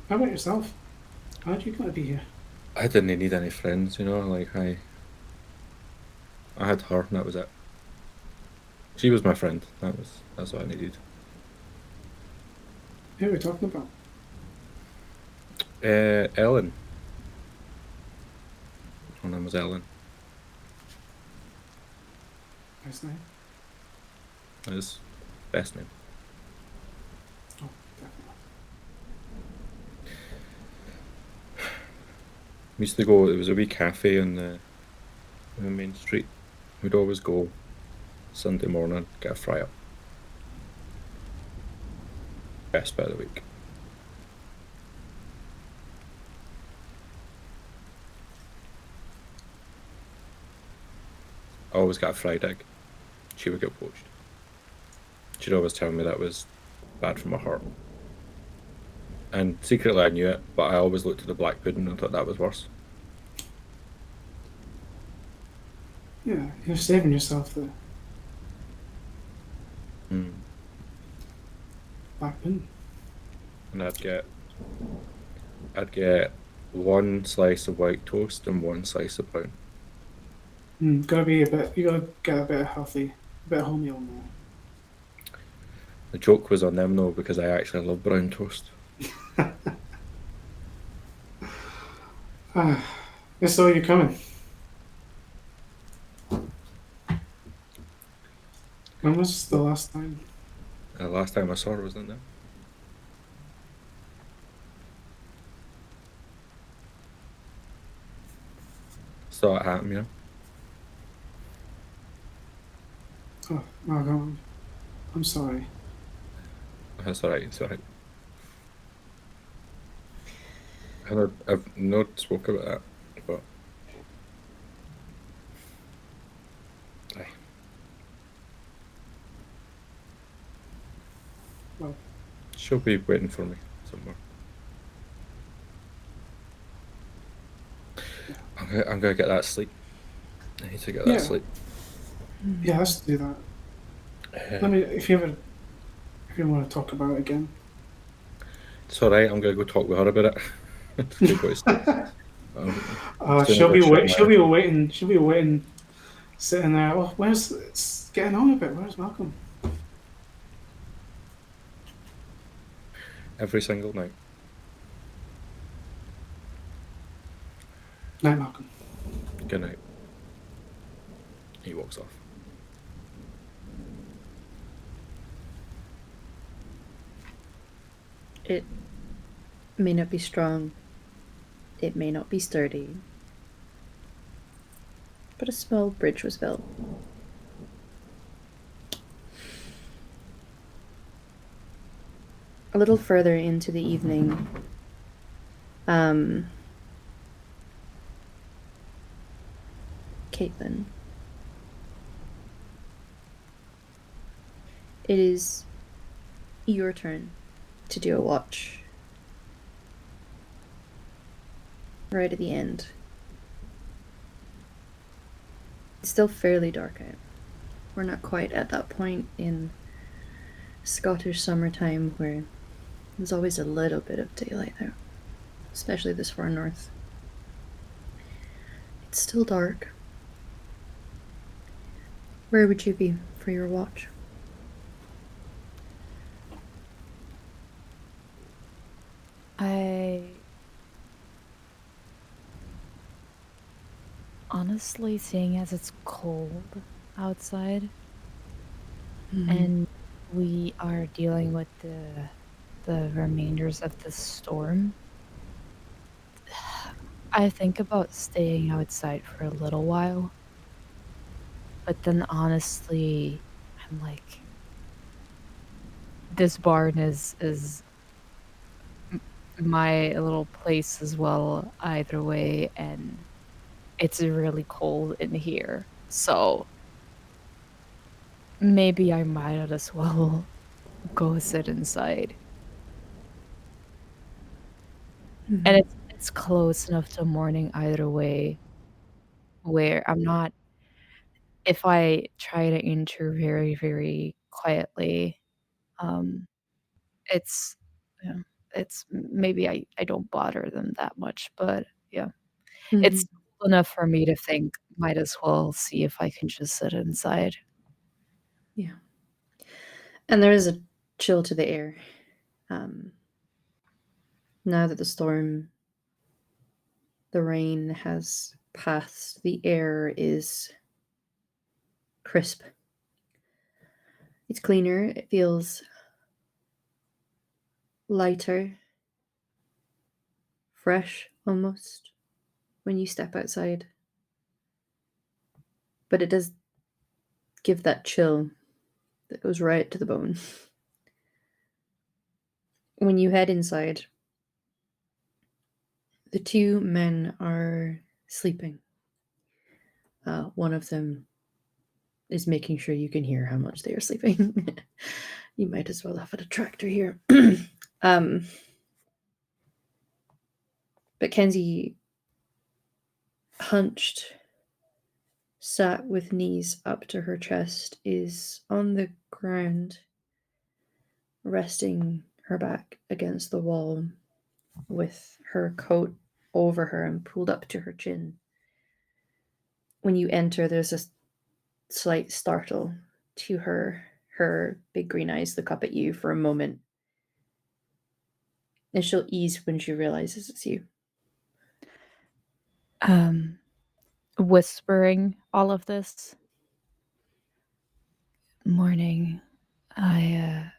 How about yourself? How did you come to be here? I didn't need any friends, you know. Like I had her, and that was it. She was my friend. That's what I needed. Who are we talking about? Ellen. Her name was Ellen. Nice name. His best name. Oh, definitely. We used to go. There was a wee cafe on the main street. We'd always go Sunday morning, get a fry up. Best bit of the week. I always got a fried egg. She would get poached. She'd always tell me that was bad for my heart. And secretly I knew it, but I always looked at the black pudding and thought that was worse. Yeah, you're saving yourself there. Blackburn. And I'd get one slice of white toast and one slice of brown. Gotta be a bit. You gotta get a bit healthy, a bit wholemeal now. The joke was on them though, because I actually love brown toast. I saw you coming. When was the last time? The last time I saw her was in there. Saw it happen, you know. Oh, my God. I'm sorry. That's alright, it's alright. I've not spoke about that, but aye. Well, She'll be waiting for me somewhere. I'm gonna get that sleep. I need to get that Yeah. sleep. yeah, let's do that. Let me, if you want to talk about it again. It's alright, I'm gonna go talk with her about it. Go to sleep. She'll be waiting. She'll be waiting, sitting there. Oh, it's getting on a bit. Where's Malcolm? Every single night. Night, Malcolm. Good night. He walks off. It may not be strong, it may not be sturdy, but a small bridge was built. A little further into the evening, Caitlin, it is your turn to do a watch. Right at the end. It's still fairly dark out. We're not quite at that point in Scottish summertime where there's always a little bit of daylight out, especially this far north. It's still dark. Where would you be for your watch? Honestly, seeing as it's cold outside Mhm. and we are dealing with the remainders of the storm, I think about staying outside for a little while, but then honestly, I'm like, this barn is my little place as well either way, and it's really cold in here. So maybe I might as well go sit inside. And Mhm. it's close enough to morning either way, where I'm not if I try to enter very, very quietly, um, it's yeah, it's maybe I don't bother them that much, but yeah. Mhm. It's cool enough for me to think, might as well see if I can just sit inside. Yeah. And there is a chill to the air. Um, now that the rain has passed, the air is crisp. It's cleaner. It feels lighter, fresh almost when you step outside. But it does give that chill that goes right to the bone. When you head inside, the two men are sleeping. One of them is making sure you can hear how much they are sleeping. You might as well have a detractor here. um, but Kenzie, hunched, sat with knees up to her chest, is on the ground, resting her back against the wall with her coat over her and pulled up to her chin. When you enter, there's a slight startle to her. Her big green eyes look up at you for a moment, and she'll ease when she realizes it's you. Um, Whispering all of this. Morning. I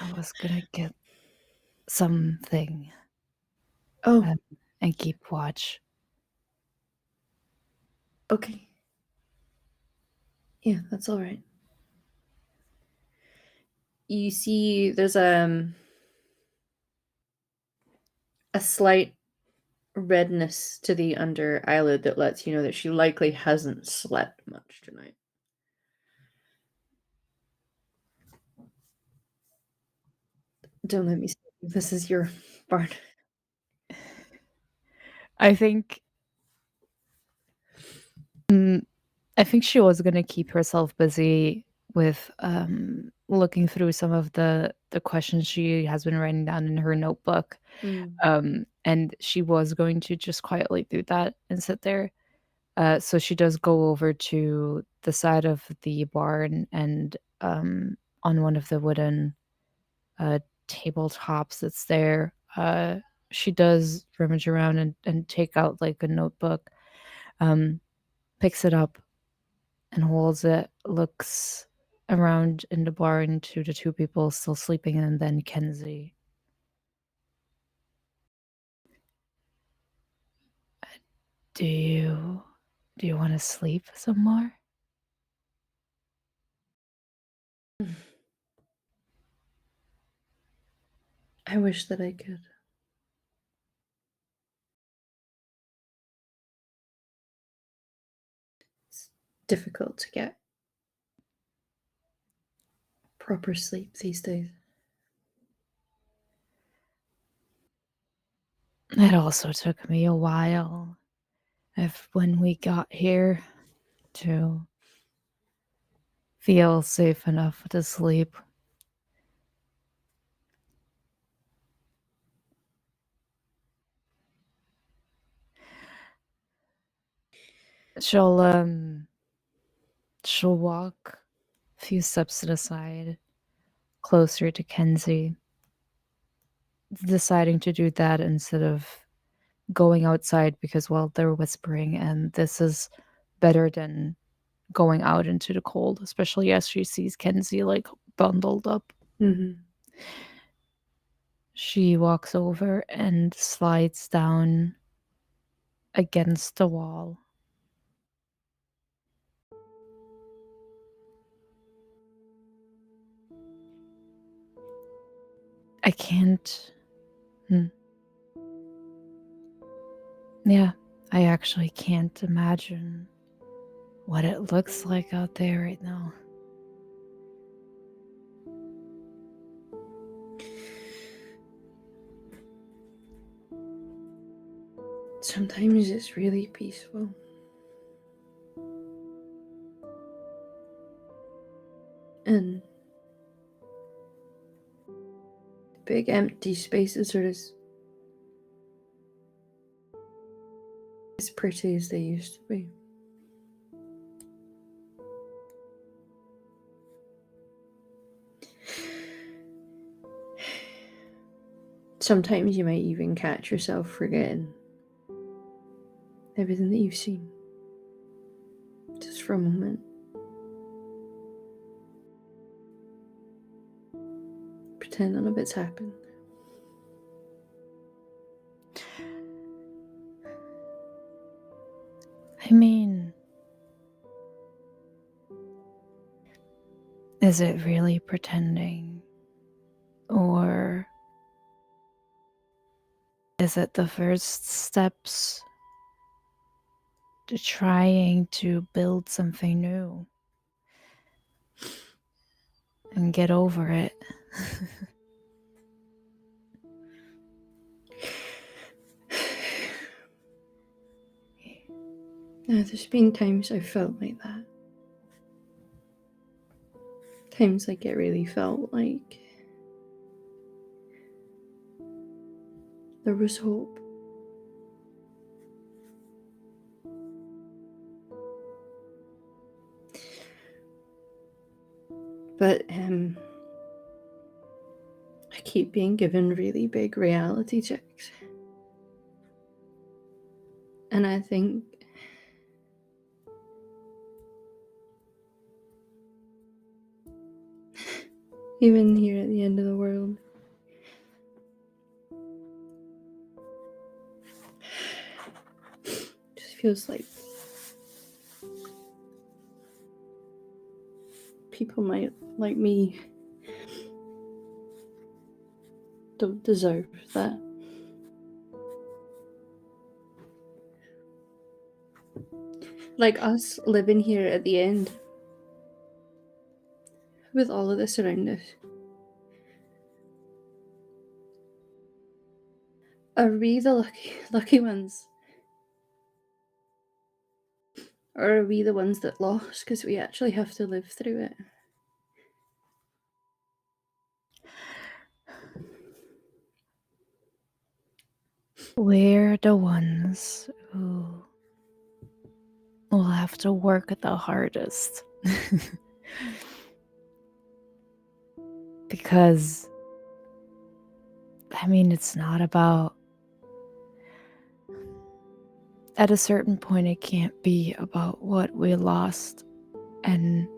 I was gonna get something Oh, um, and keep watch. okay. Yeah, that's all right. You see, there's a slight redness to the under eyelid that lets you know that she likely hasn't slept much tonight. Don't let me see. This is your barn. I think I think she was gonna keep herself busy with looking through some of the questions she has been writing down in her notebook. And she was going to just quietly do that and sit there. So she does go over to the side of the barn and on one of the wooden tabletops that's there, she does rummage around and take out like a notebook, um, picks it up and holds it, looks around in the barn to the two people still sleeping, and then Kenzie. Do you do you want to sleep some more? I wish that I could. It's difficult to get proper sleep these days. It also took me a while if when we got here to feel safe enough to sleep. She'll she'll walk a few steps to the side, closer to Kenzie, deciding to do that instead of going outside because, well, they're whispering, and this is better than going out into the cold, especially as she sees Kenzie like bundled up. Mm-hmm. She walks over and slides down against the wall. I can't. Yeah, I actually can't imagine what it looks like out there right now. Sometimes it's really peaceful. And the big empty spaces are as pretty as they used to be. Sometimes you might even catch yourself forgetting everything that you've seen. Just for a moment. Pretend none of it's happened. I mean, is it really pretending? Or is it the first steps to trying to build something new and get over it? Yeah, there's been times I've felt like that. Times like it really felt like there was hope. But I keep being given really big reality checks. And I think even here at the end of the world, just feels like people might like me don't deserve that. Like us living here at the end with all of this around us. Are we the lucky ones? Or are we the ones that lost because we actually have to live through it? We're the ones who will have to work the hardest. Because, I mean, it's not about... At a certain point, it can't be about what we lost and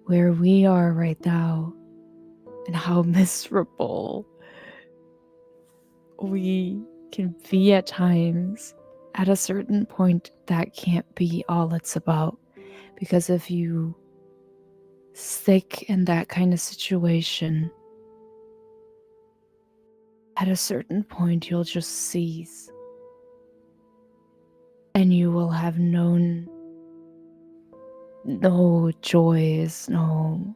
where we are right now and how miserable we can be at times. At a certain point, that can't be all it's about. Because if you stick in that kind of situation, at a certain point, you'll just seize. And you will have known no joys, no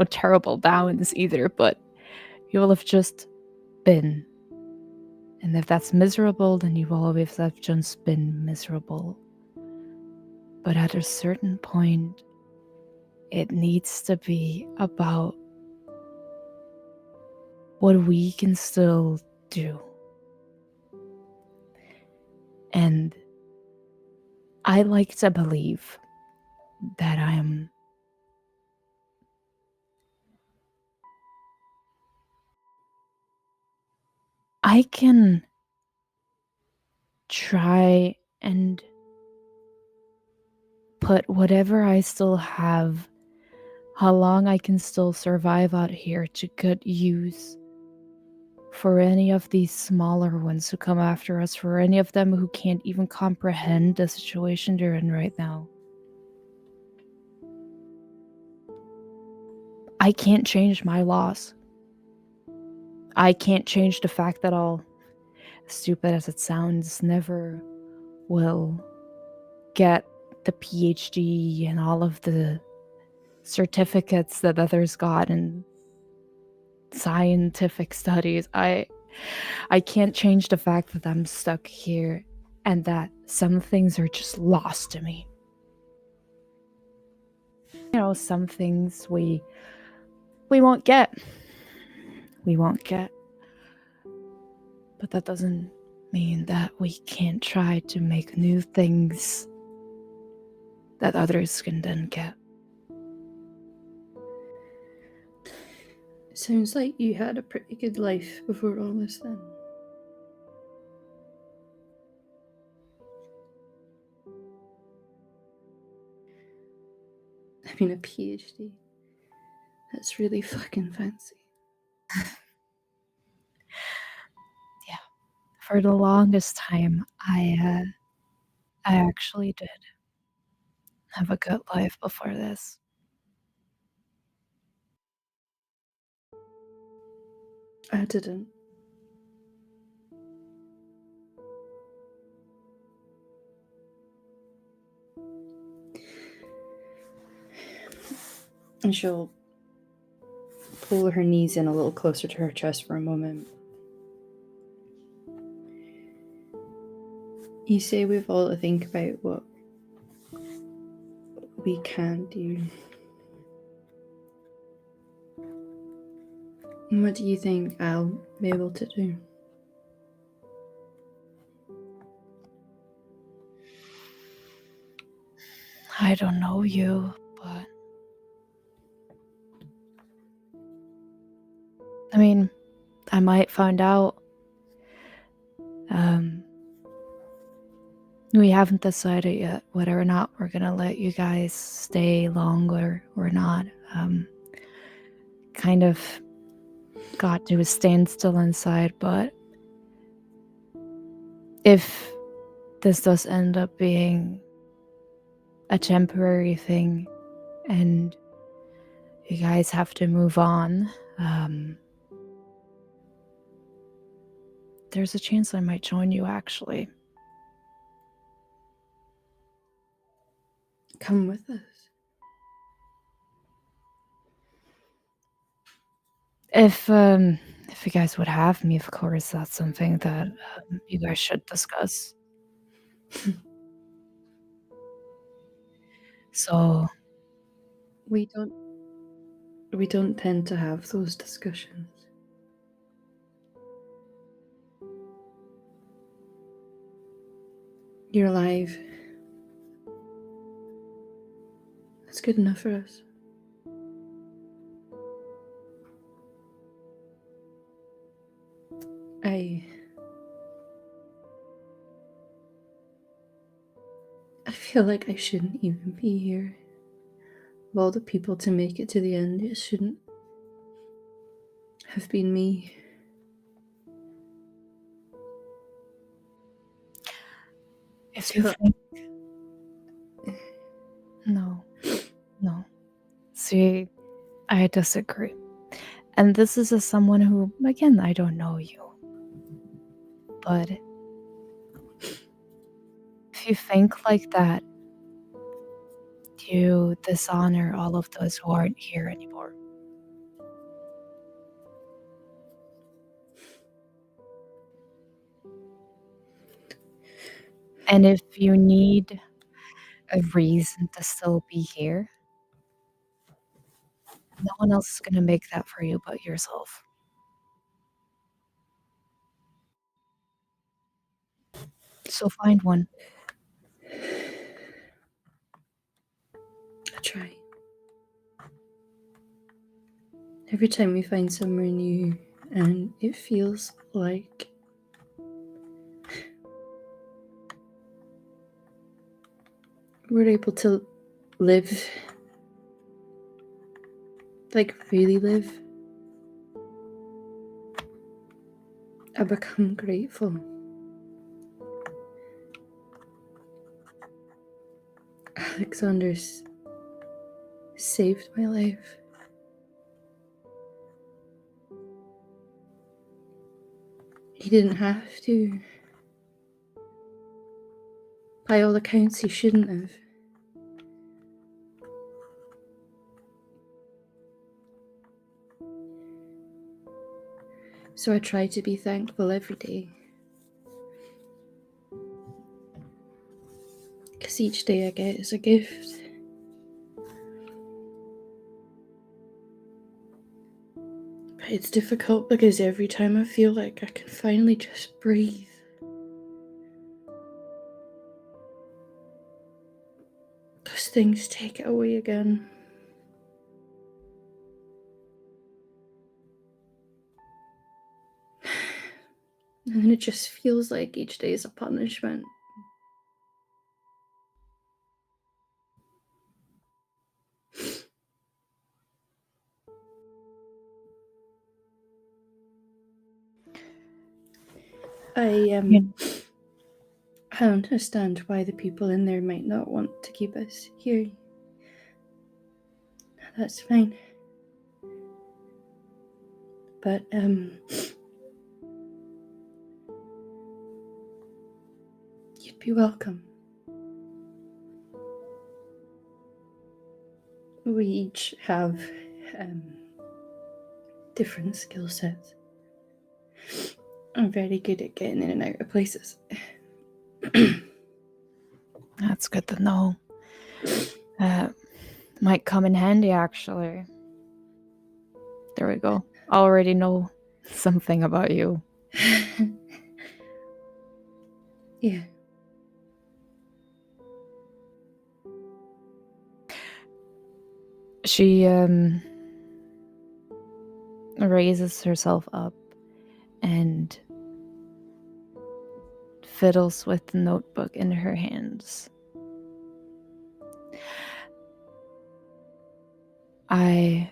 terrible downs either, but you will have just been. And if that's miserable, then you will always have just been miserable. But at a certain point, it needs to be about what we can still do. And I like to believe that I can try and put whatever I still have, how long I can still survive out here, to good use for any of these smaller ones who come after us, for any of them who can't even comprehend the situation they're in right now. I can't change my laws. I can't change the fact that I'll, as stupid as it sounds, never will get the PhD and all of the certificates that others got in scientific studies. I can't change the fact that I'm stuck here and that some things are just lost to me. You know, some things we won't get. We won't get. But that doesn't mean that we can't try to make new things that others can then get. Sounds like you had a pretty good life before all this then. I mean, a PhD. That's really fucking fancy. For the longest time, I actually did have a good life before this. I didn't. And she'll pull her knees in a little closer to her chest for a moment. You say we've all to think about what we can do. And what do you think I'll be able to do? I don't know you, but I mean, I might find out. We haven't decided yet whether or not we're gonna let you guys stay longer or not. Kind of got to a standstill inside, but if this does end up being a temporary thing and you guys have to move on, there's a chance I might join you, actually. Come with us. If you guys would have me, of course, that's something that you guys should discuss. So We don't tend to have those discussions. You're alive. That's good enough for us. I feel like I shouldn't even be here. Of all the people to make it to the end, it shouldn't have been me. if you think... No. See, I disagree. And this is as someone who, again, I don't know you. But if you think like that, you dishonor all of those who aren't here anymore. And if you need a reason to still be here, no one else is going to make that for you but yourself. So find one. I try. Every time we find somewhere new and it feels like were able to live, like really live, I become grateful. Alexander's saved my life. He didn't have to. By all accounts, he shouldn't have. So I try to be thankful every day. Because each day I get is a gift. But it's difficult because every time I feel like I can finally just breathe, those things take it away again. And then it just feels like each day is a punishment. I understand why the people in there might not want to keep us here. That's fine. But, you'd be welcome. We each have different skill sets. I'm very good at getting in and out of places. That's good to know. Might come in handy, actually. There we go. I already know something about you. Yeah. She raises herself up and fiddles with the notebook in her hands. I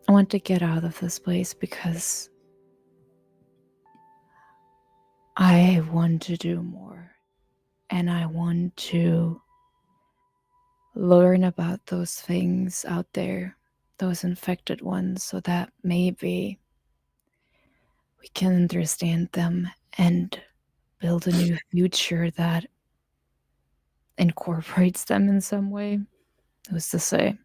want to get out of this place because I want to do more, and I want to learn about those things out there, those infected ones, so that maybe we can understand them and build a new future that incorporates them in some way. Who's to say?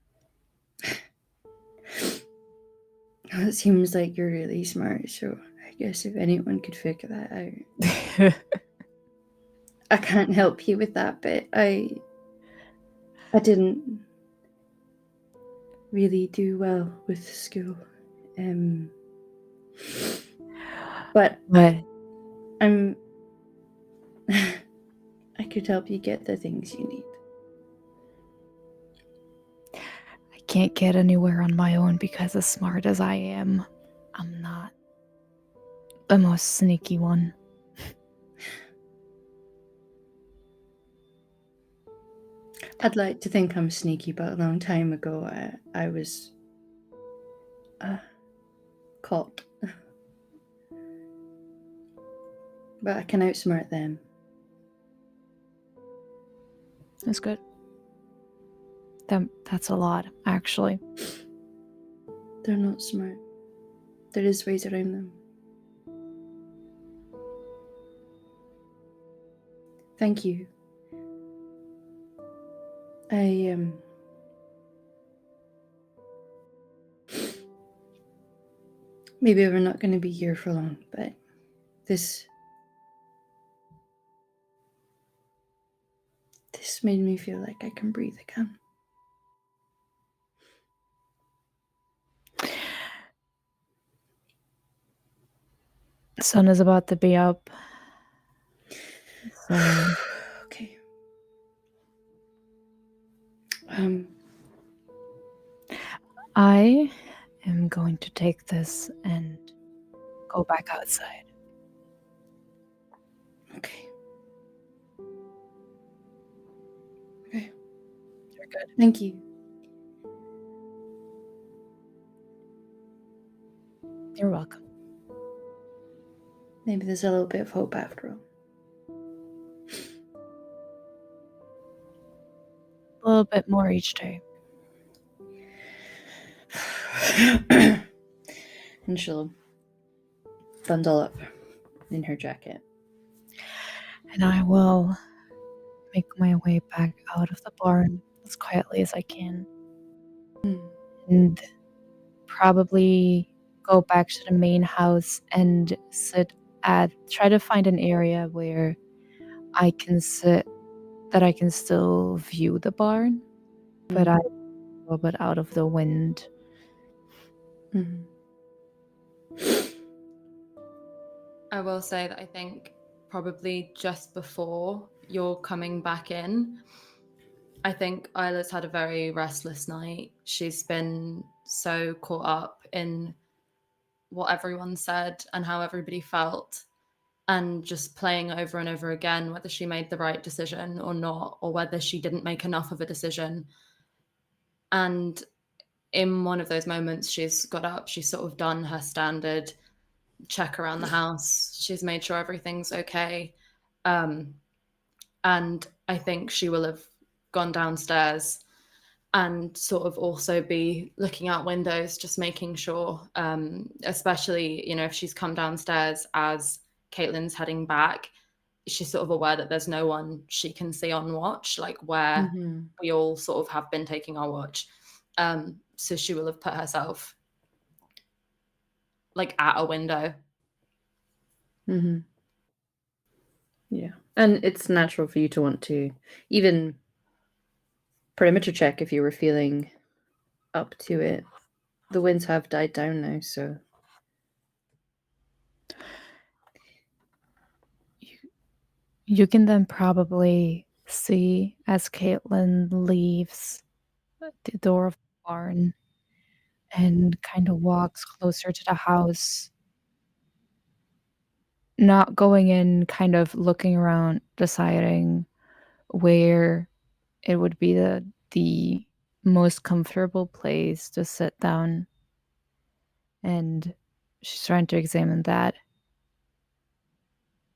It seems like you're really smart, so I guess if anyone could figure that out. I can't help you with that bit. I didn't really do well with school. But I'm I could help you get the things you need. I can't get anywhere on my own because as smart as I am, I'm not the most sneaky one. I'd like to think I'm sneaky, but a long time ago I was caught. But I can outsmart them. That's good. That's a lot, actually. They're not smart. There is ways around them. Thank you. Maybe we're not going to be here for long, but this made me feel like I can breathe again. The sun is about to be up. So Okay. I am going to take this and go back outside. Okay. are good. Thank you. You're welcome. Maybe there's a little bit of hope after all. A little bit more each day. And she'll bundle up in her jacket. And I will make my way back out of the barn as quietly as I can. And probably go back to the main house and try to find an area where I can sit, that I can still view the barn, but I'm a little bit out of the wind. Mm-hmm. I will say that I think probably just before you're coming back in, I think Isla's had a very restless night. She's been so caught up in what everyone said and how everybody felt, and just playing over and over again whether she made the right decision or not, or whether she didn't make enough of a decision. And in one of those moments, she's got up, she's sort of done her standard check around the house, she's made sure everything's okay. And I think she will have gone downstairs and sort of also be looking out windows, just making sure, especially, you know, if she's come downstairs as Caitlin's heading back, she's sort of aware that there's no one she can see on watch, like where we all sort of have been taking our watch. So she will have put herself like at a window. Mm-hmm. Yeah. And it's natural for you to want to even perimeter check if you were feeling up to it. The winds have died down now, so You can then probably see as Caitlin leaves the door of the barn and kind of walks closer to the house, not going in, kind of looking around, deciding where it would be the most comfortable place to sit down. And she's trying to examine that.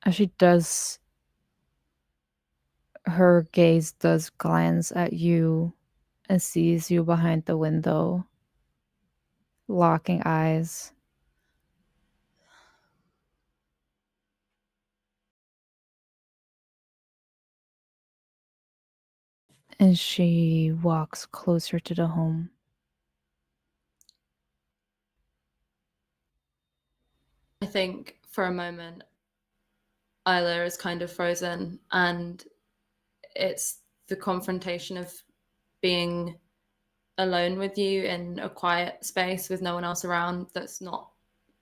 As she does, her gaze does glance at you and sees you behind the window, locking eyes. And she walks closer to the home. I think for a moment, Isla is kind of frozen, and it's the confrontation of being alone with you in a quiet space with no one else around that's not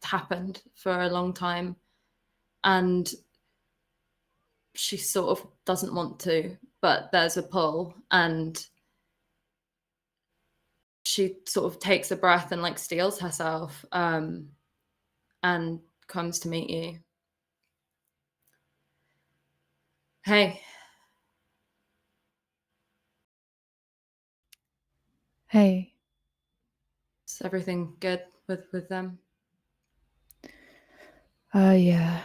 happened for a long time. And she sort of doesn't want to, but there's a pull, and she sort of takes a breath and like steels herself, and comes to meet you. Hey. Hey. Is everything good with them? Yeah.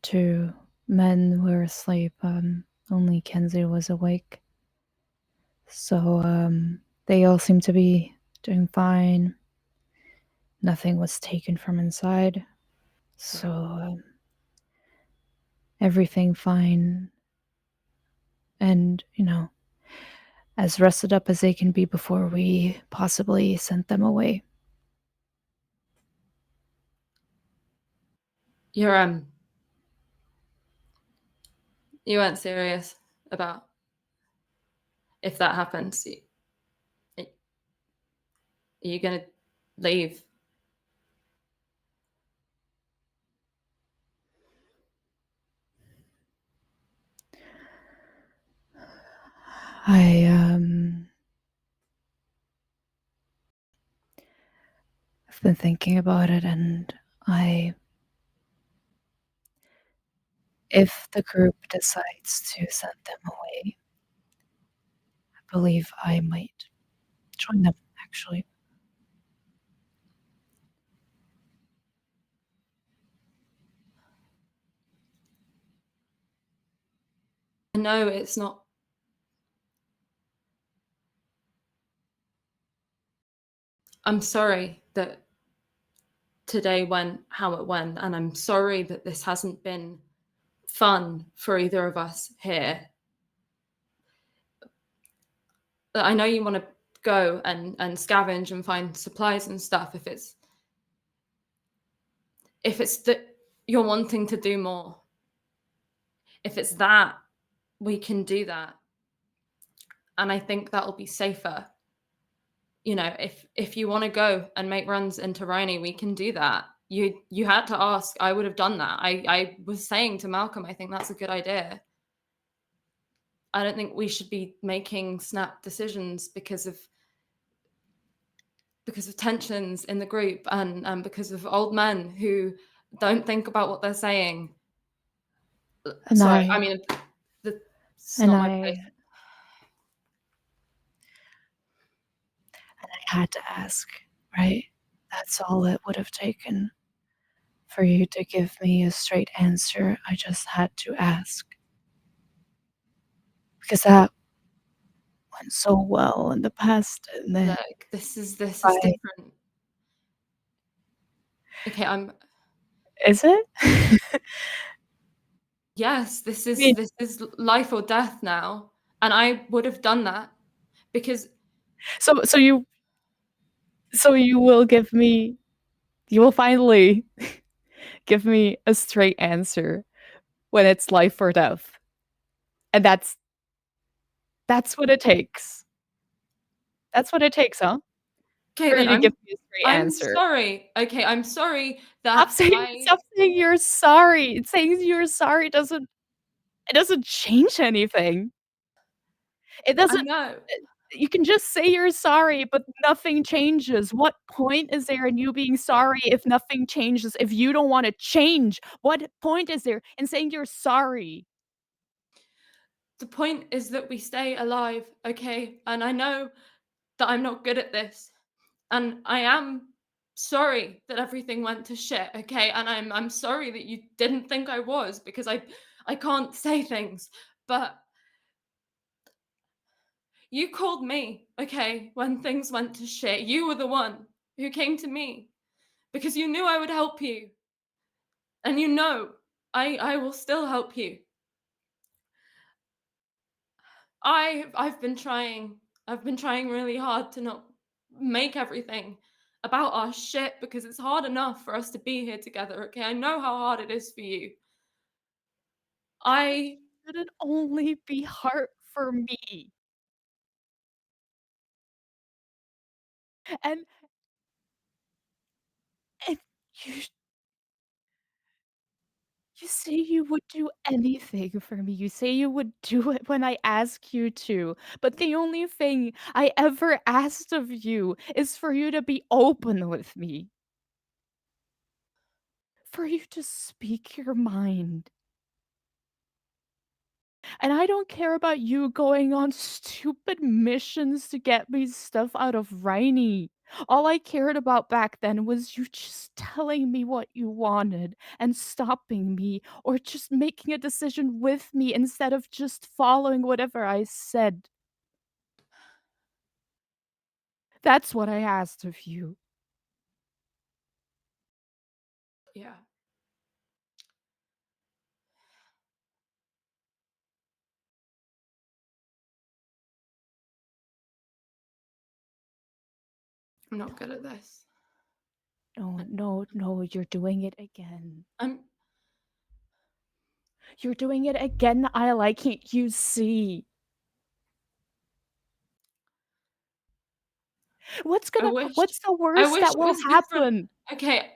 Two men were asleep. Only Kenzie was awake. So, they all seem to be doing fine. Nothing was taken from inside. So, everything fine. And, you know, as rested up as they can be before we possibly sent them away. You're you weren't serious about if that happens. Are you gonna leave? I've been thinking about it, and if the group decides to send them away, believe I might join them, actually. No, it's not. I'm sorry that today went how it went, and I'm sorry that this hasn't been fun for either of us here. I know you want to go and scavenge and find supplies and stuff if it's that you're wanting to do more. If it's that, we can do that. And I think that'll be safer. You know, if you want to go and make runs into Rhynie, we can do that. You had to ask. I would have done that. I was saying to Malcolm, I think that's a good idea. I don't think we should be making snap decisions because of tensions in the group and because of old men who don't think about what they're saying. And Sorry, I I mean, it's and not my I place. and I had to ask, right? That's all it would have taken for you to give me a straight answer. I just had to ask. Because that went so well in the past, and then Look, this is I different. Okay, is it? yes, I mean, this is life or death now, and I would have done that because so you will give me you will finally give me a straight answer when it's life or death. And that's what it takes. That's what it takes, huh? okay, For you then to give me a straight I'm answer. sorry. Okay, I'm sorry that Stop saying you're sorry. Saying you're sorry doesn't change anything. It I doesn't know. you can just say you're sorry, but nothing changes. What point is there in you being sorry if nothing changes? If you don't wanna change, what point is there in saying you're sorry? The point is that we stay alive, okay? And I know that I'm not good at this. And I am sorry that everything went to shit, okay? And I'm sorry that you didn't think I was because I can't say things. But you called me, okay, when things went to shit. You were the one who came to me because you knew I would help you. And you know I will still help you. I've been trying. I've been trying really hard to not make everything about our shit because it's hard enough for us to be here together, okay? I know how hard it is for you. I It'd only be hard for me. And and you you say you would do anything for me. You say you would do it when I ask you to. But the only thing I ever asked of you is for you to be open with me. For you to speak your mind. And I don't care about you going on stupid missions to get me stuff out of Rhynie. All I cared about back then was you just telling me what you wanted and stopping me or just making a decision with me instead of just following whatever I said. That's what I asked of you. yeah. I'm not good at this. No, you're doing it again. I'm You're doing it again, Isla. Can't you see? What's the I worst wish that it will was different. happen? Okay,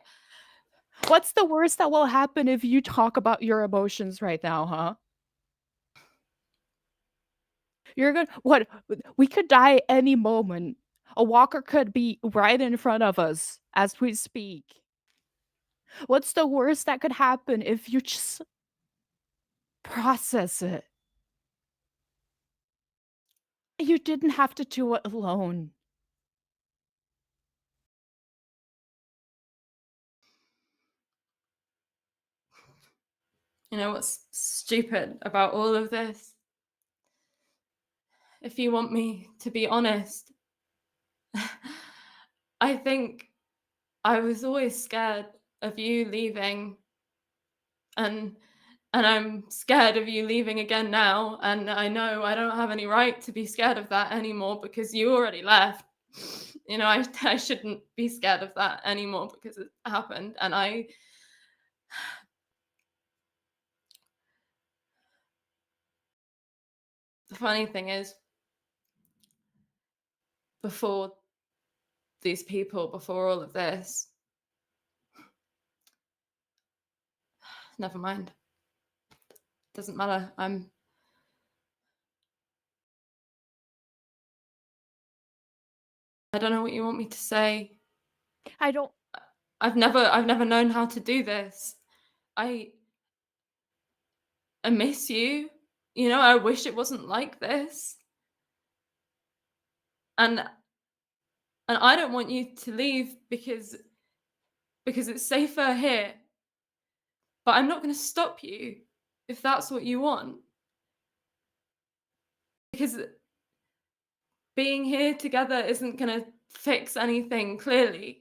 What's the worst that will happen if you talk about your emotions right now, huh? You're gonna what? We could die any moment. A walker could be right in front of us as we speak. What's the worst that could happen if you just process it? You didn't have to do it alone. You know what's stupid about all of this? If you want me to be honest, I think I was always scared of you leaving, and I'm scared of you leaving again now, and I know I don't have any right to be scared of that anymore because you already left. You know, I shouldn't be scared of that anymore because it happened, and the funny thing is, before these people, before all of this, never mind. Doesn't matter. I don't know what you want me to say. I don't. I've never known how to do this. I miss you. You know, I wish it wasn't like this. And I don't want you to leave because it's safer here. But I'm not going to stop you if that's what you want. Because being here together isn't going to fix anything, clearly.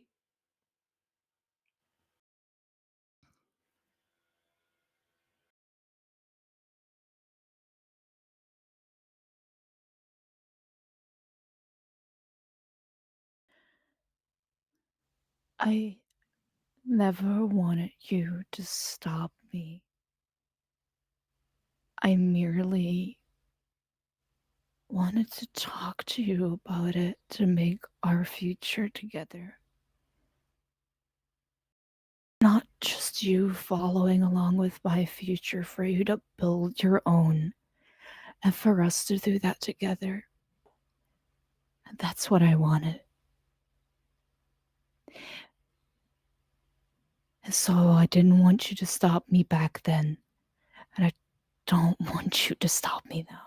I never wanted you to stop me. I merely wanted to talk to you about it to make our future together. Not just you following along with my future, for you to build your own and for us to do that together. And that's what I wanted. And so I didn't want you to stop me back then. And I don't want you to stop me now.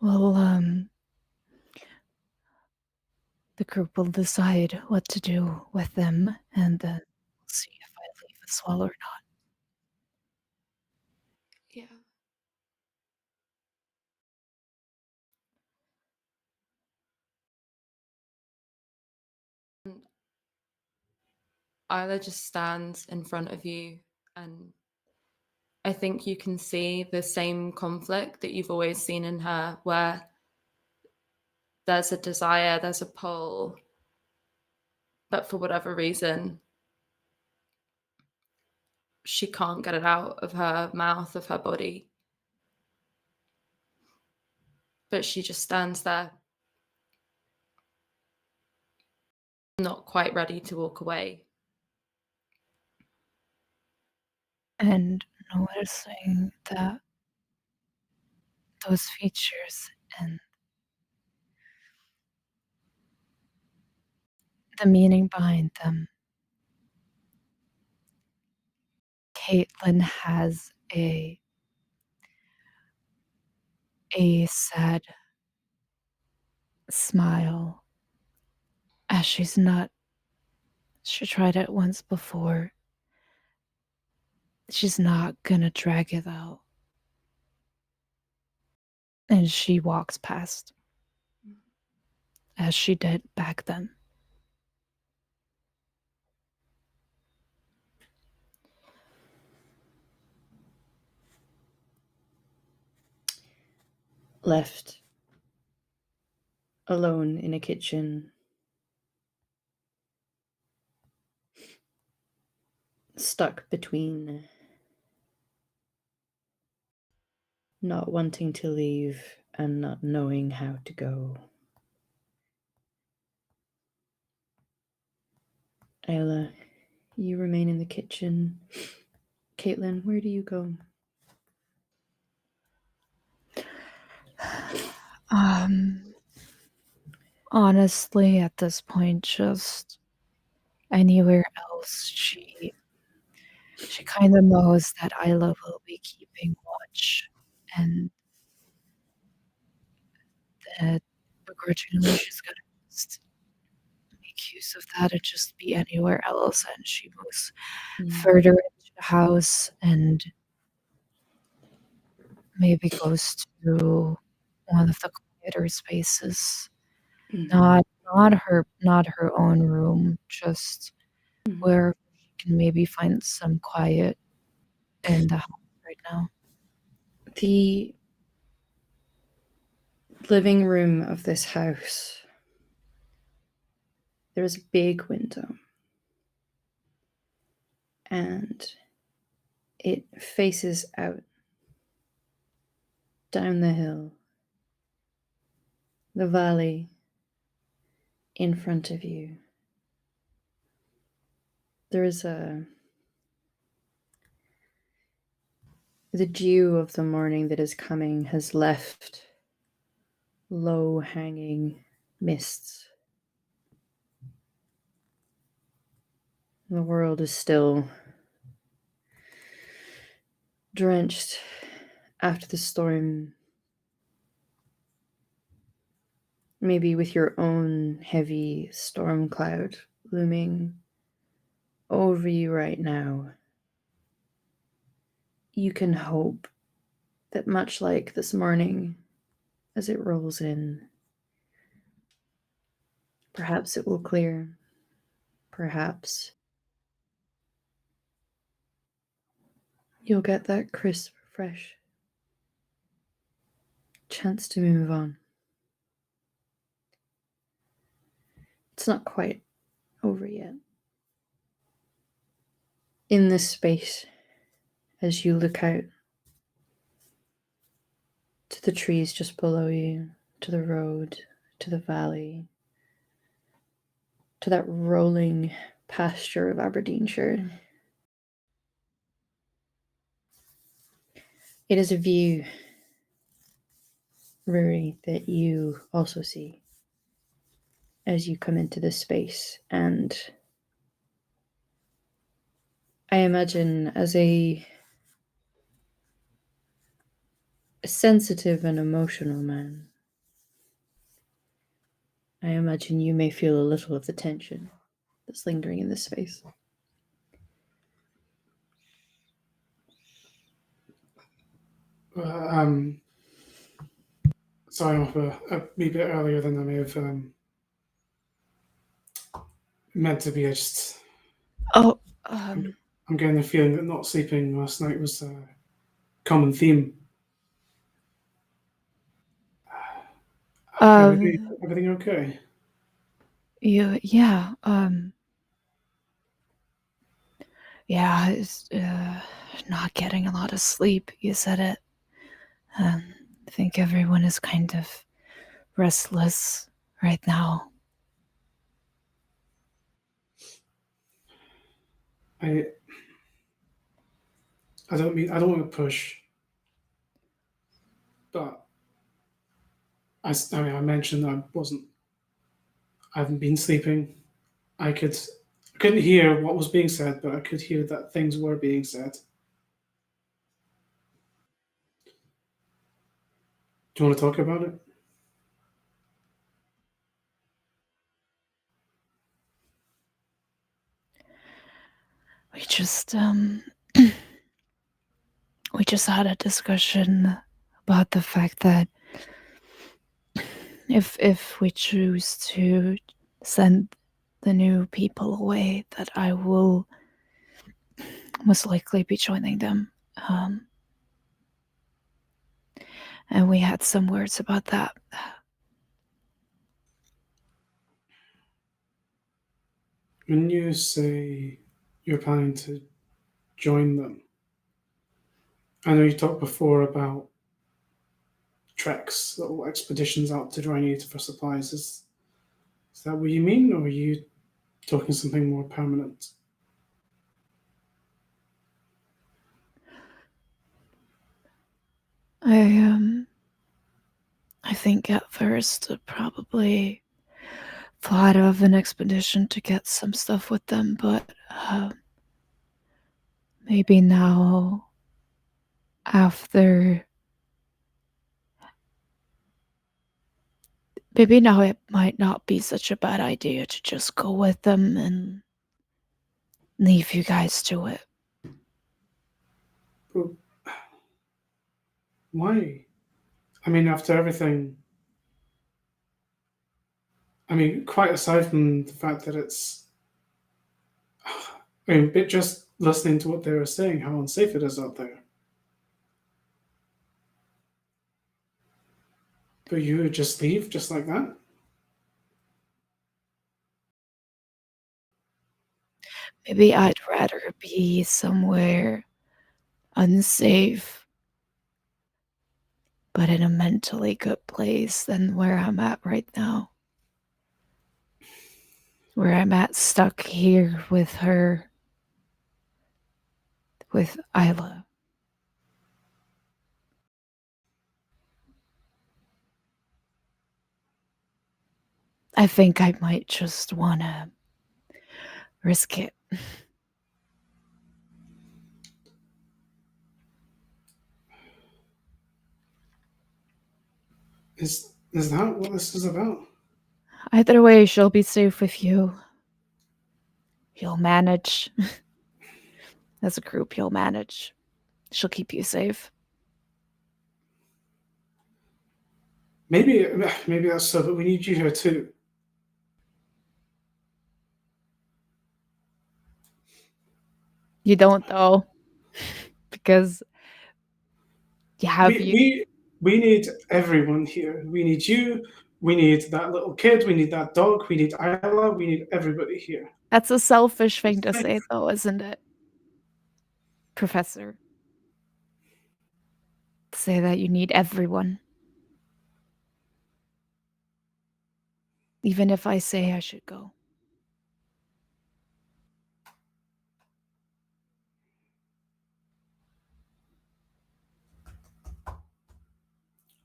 Well, the group will decide what to do with them, and then we'll see if I leave as well or not. Yeah. And Isla just stands in front of you, and I think you can see the same conflict that you've always seen in her, where there's a desire, there's a pull, but for whatever reason, she can't get it out of her mouth, of her body. But she just stands there, not quite ready to walk away. And noticing that those features and the meaning behind them, Caitlin has a sad smile as she tried it once before. She's not gonna drag it out. And she walks past, as she did back then. Left alone in a kitchen, stuck between not wanting to leave and not knowing how to go. Isla, you remain in the kitchen. Caitlin, where do you go? honestly, at this point, just anywhere else. She kind of knows that Isla will be keeping watch, and that begrudgingly she's gonna just make use of that and just be anywhere else. And she moves further into the house and maybe goes to one of the quieter spaces. Not her own room, just where she can maybe find some quiet in the house right now. The living room of this house, there's a big window, and it faces out down the hill, the valley in front of you. There's the dew of the morning that is coming has left low hanging mists. The world is still drenched after the storm, maybe with your own heavy storm cloud looming over you right now. You can hope that, much like this morning, as it rolls in, perhaps it will clear. Perhaps you'll get that crisp, fresh chance to move on. It's not quite over yet. In this space, as you look out to the trees just below you, to the road, to the valley, to that rolling pasture of Aberdeenshire, it is a view, Rhynie, that you also see as you come into this space. And I imagine, as a sensitive and emotional man, I imagine you may feel a little of the tension that's lingering in this space. Sorry, I'm up a wee bit earlier than I may have meant to be. Oh, I'm getting the feeling that not sleeping last night was a common theme. Everything okay? yeah, it's not getting a lot of sleep. You said it. I think everyone is kind of restless right now. I don't want to push, but I mean, I mentioned I haven't been sleeping. I couldn't hear what was being said, but I could hear that things were being said. Do you want to talk about it? We just we just had a discussion about the fact that if we choose to send the new people away, that I will most likely be joining them. And we had some words about that. When you say you're planning to join them, I know you talked before about treks, little expeditions out to Rhynie for supplies. Is that what you mean, or are you talking something more permanent? I think at first probably thought of an expedition to get some stuff with them, but maybe now, maybe now it might not be such a bad idea to just go with them and leave you guys to it. But why? I mean, after everything. I mean, quite aside from the fact that it's. I mean, but just listening to what they were saying, how unsafe it is out there. But you would just leave just like that? Maybe I'd rather be somewhere unsafe, but in a mentally good place than where I'm at right now. Where I'm at, stuck here with her, with Isla. I think I might just want to risk it. Is that what this is about? Either way, she'll be safe with you. You'll manage. As a group, you'll manage. She'll keep you safe. Maybe that's so, but we need you here too. You don't, though. Because you have you. We need everyone here. We need you. We need that little kid. We need that dog. We need Isla. We need everybody here. That's a selfish thing to Safe. say, though, isn't it? Professor. To say that you need everyone. Even if I say I should go.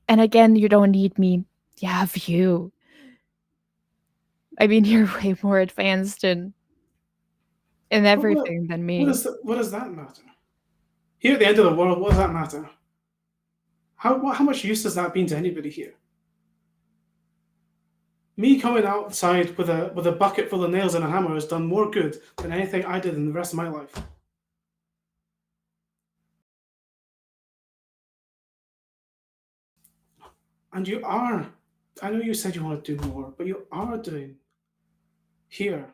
And again, you don't need me. You have you. I mean, you're way more advanced in everything than me. What does that matter? Here at the end of the world, what does that matter? How much use has that been to anybody here? Me coming outside with a bucket full of nails and a hammer has done more good than anything I did in the rest of my life. And you are. I know you said you want to do more, but you are doing here.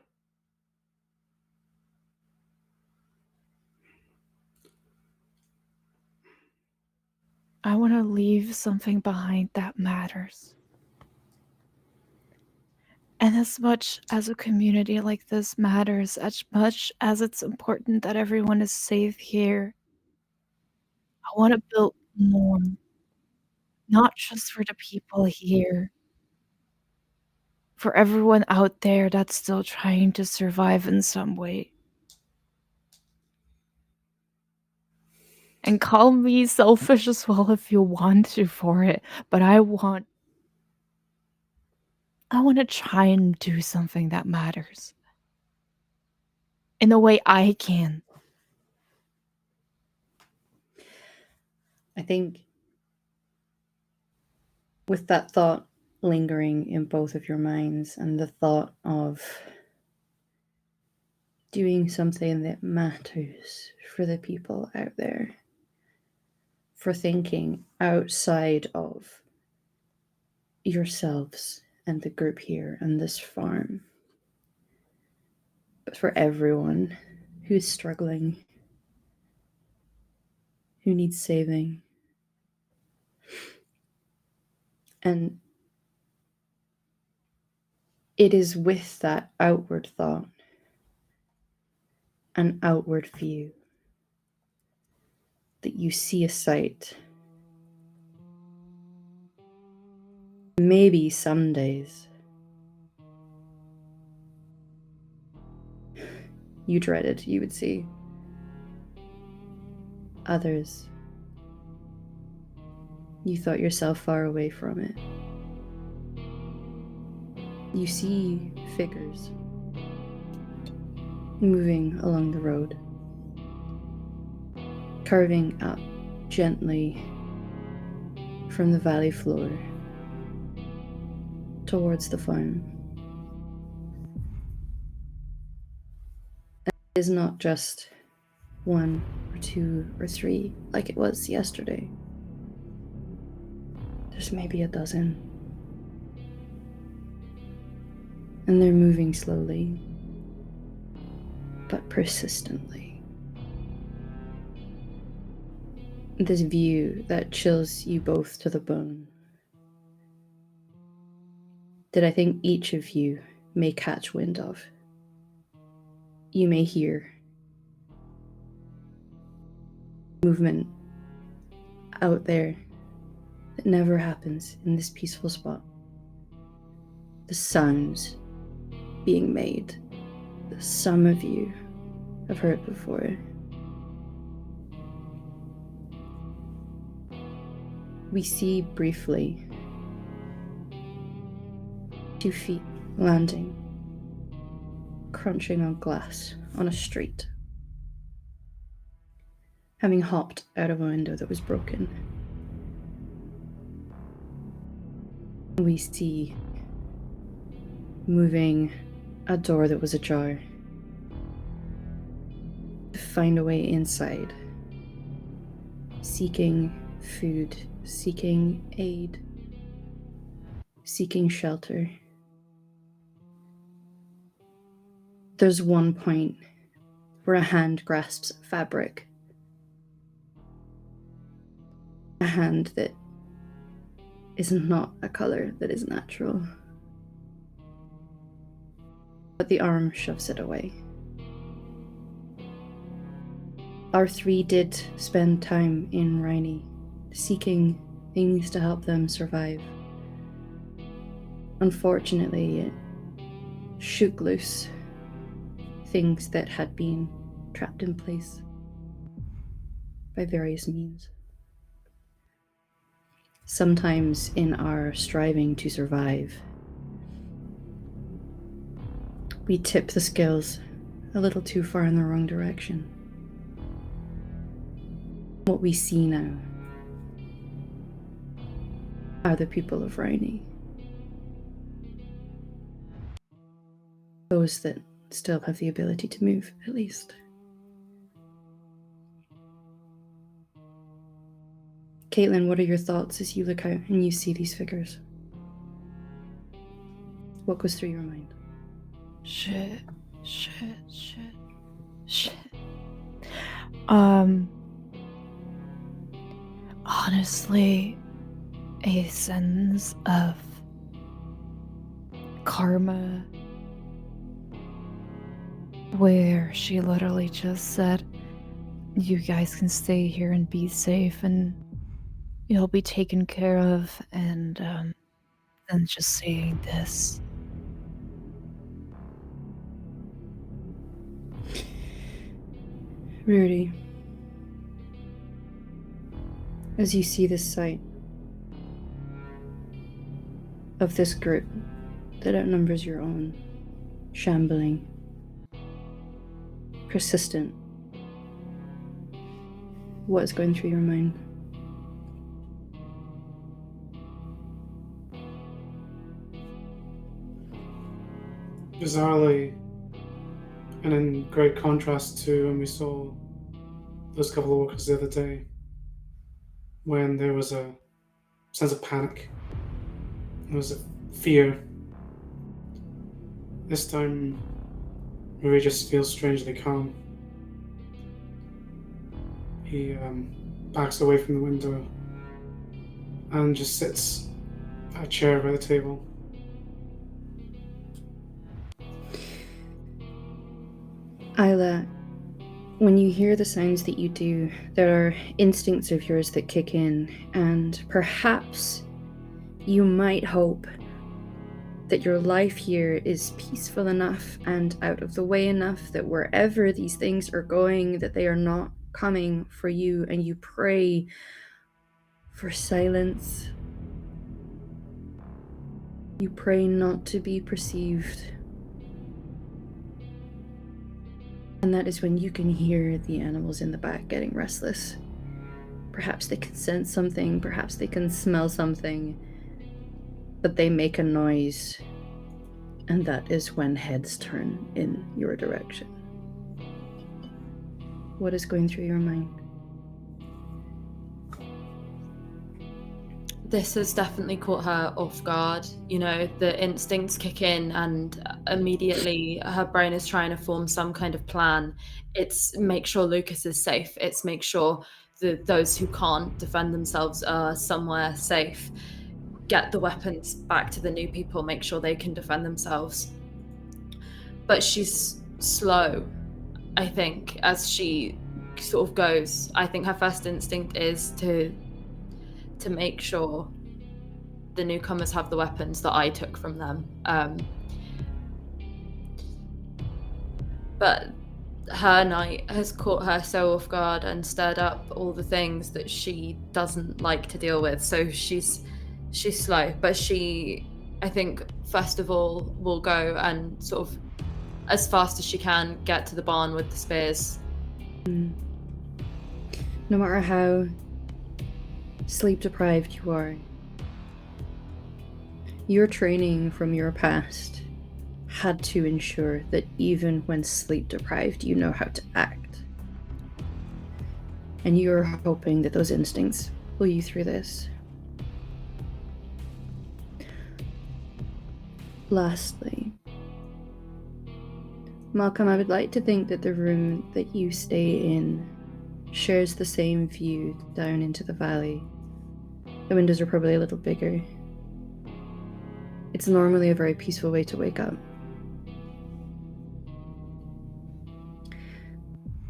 I want to leave something behind that matters. And as much as a community like this matters, as much as it's important that everyone is safe here, I want to build more. Not just for the people here, for everyone out there that's still trying to survive in some way. And call me selfish as well if you want to for it, but I want to try and do something that matters. In the way I can. I think with that thought lingering in both of your minds and the thought of doing something that matters for the people out there, for thinking outside of yourselves and the group here and this farm, but for everyone who's struggling, who needs saving. And it is with that outward thought, an outward view, that you see a sight. Maybe some days you dreaded you would see. Others, you thought yourself far away from it. You see figures moving along the road, carving up gently from the valley floor towards the farm. And it is not just 1 or 2 or 3 like it was yesterday. There's maybe a dozen. And they're moving slowly, but persistently. This view that chills you both to the bone, that I think each of you may catch wind of. You may hear movement out there that never happens in this peaceful spot. The sounds being made that some of you have heard before. We see briefly 2 feet landing, crunching on glass on a street, having hopped out of a window that was broken. We see moving a door that was ajar to find a way inside, seeking food, seeking aid, seeking shelter. There's one point where a hand grasps fabric, a hand that is not a color that is natural, but the arm shoves it away. Our 3 did spend time in Rhynie, seeking things to help them survive. Unfortunately, it shook loose things that had been trapped in place by various means. Sometimes in our striving to survive, we tip the scales a little too far in the wrong direction. What we see now are the people of Rhynie. Those that still have the ability to move, at least. Caitlin, what are your thoughts as you look out and you see these figures? What goes through your mind? Shit. Honestly, a sense of karma where she literally just said, you guys can stay here and be safe and you'll be taken care of, and then just saying this. Rudy, as you see this sight of this group that outnumbers your own, shambling, persistent, what is going through your mind? Bizarrely, and in great contrast to when we saw those couple of workers the other day, when there was a sense of panic, there was a fear. This time, Marie just feels strangely calm. He backs away from the window and just sits at a chair by the table. Isla, when you hear the sounds that you do, there are instincts of yours that kick in, and perhaps you might hope that your life here is peaceful enough and out of the way enough that wherever these things are going, that they are not coming for you, and you pray for silence, You pray not to be perceived. And that is when you can hear the animals in the back getting restless. Perhaps they can sense something, perhaps they can smell something, but they make a noise, and that is when heads turn in your direction. What is going through your mind? This has definitely caught her off guard. You know, the instincts kick in and immediately her brain is trying to form some kind of plan. It's make sure Lucas is safe. It's make sure that those who can't defend themselves are somewhere safe. Get the weapons back to the new people, make sure they can defend themselves. But she's slow, I think, as she sort of goes. I think her first instinct is to make sure the newcomers have the weapons that I took from them. But her night has caught her so off guard and stirred up all the things that she doesn't like to deal with. So she's slow, but she, I think, first of all, will go and sort of, as fast as she can, get to the barn with the spears. No matter how sleep deprived you are, your training from your past had to ensure that even when sleep deprived, you know how to act. And you're hoping that those instincts pull you through this. Lastly, Malcolm, I would like to think that the room that you stay in shares the same view down into the valley. The windows are probably a little bigger. It's normally a very peaceful way to wake up.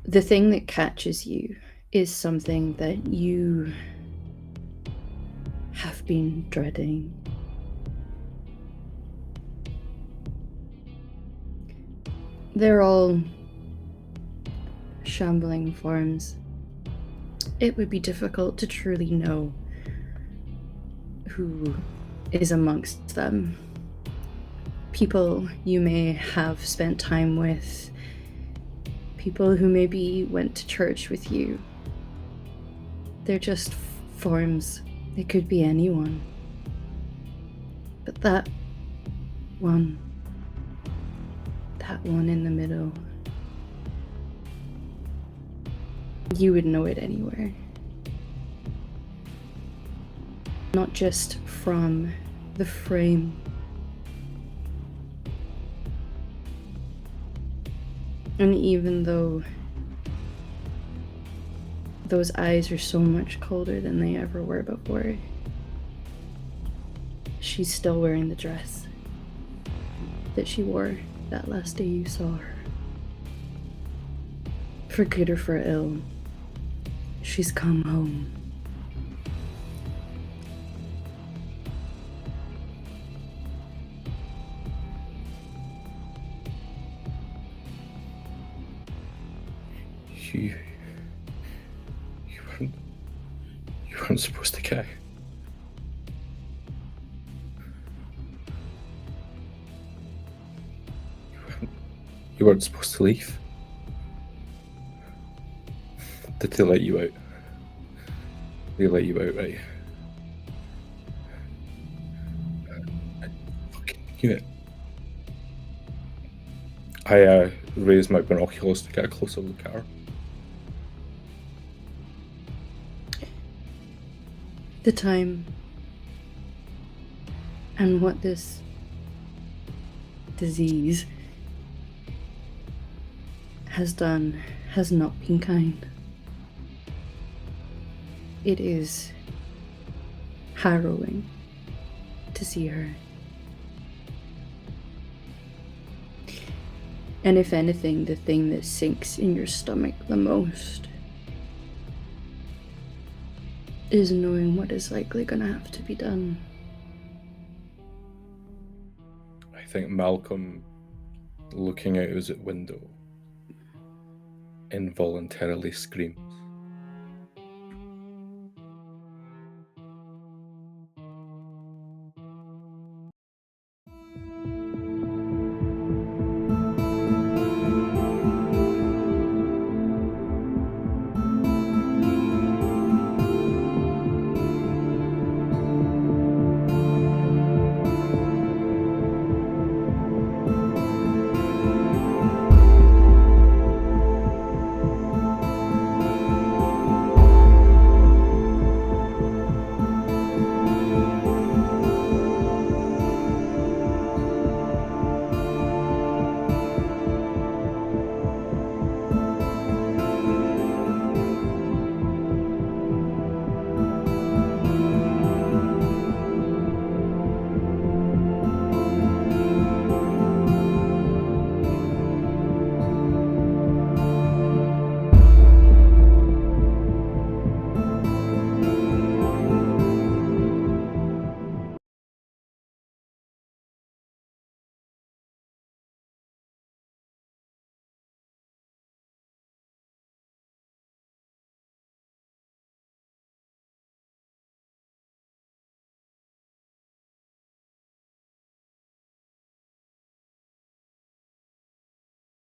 The thing that catches you is something that you have been dreading. They're all shambling forms. It would be difficult to truly know who is amongst them. People you may have spent time with, people who maybe went to church with you. They're just forms. It could be anyone. But that one in the middle, you would know it anywhere. Not just from the frame, and even though those eyes are so much colder than they ever were before, she's still wearing the dress that she wore that last day you saw her. For good or for ill, she's come home. You weren't supposed to go. You weren't supposed to leave. Did they let you out? They let you out, right? I fucking knew it. I raised my binoculars to get a closer look at her. The time and what this disease has done has not been kind. It is harrowing to see her. And if anything, the thing that sinks in your stomach the most is knowing what is likely gonna have to be done. I think Malcolm, looking out his window, involuntarily screamed.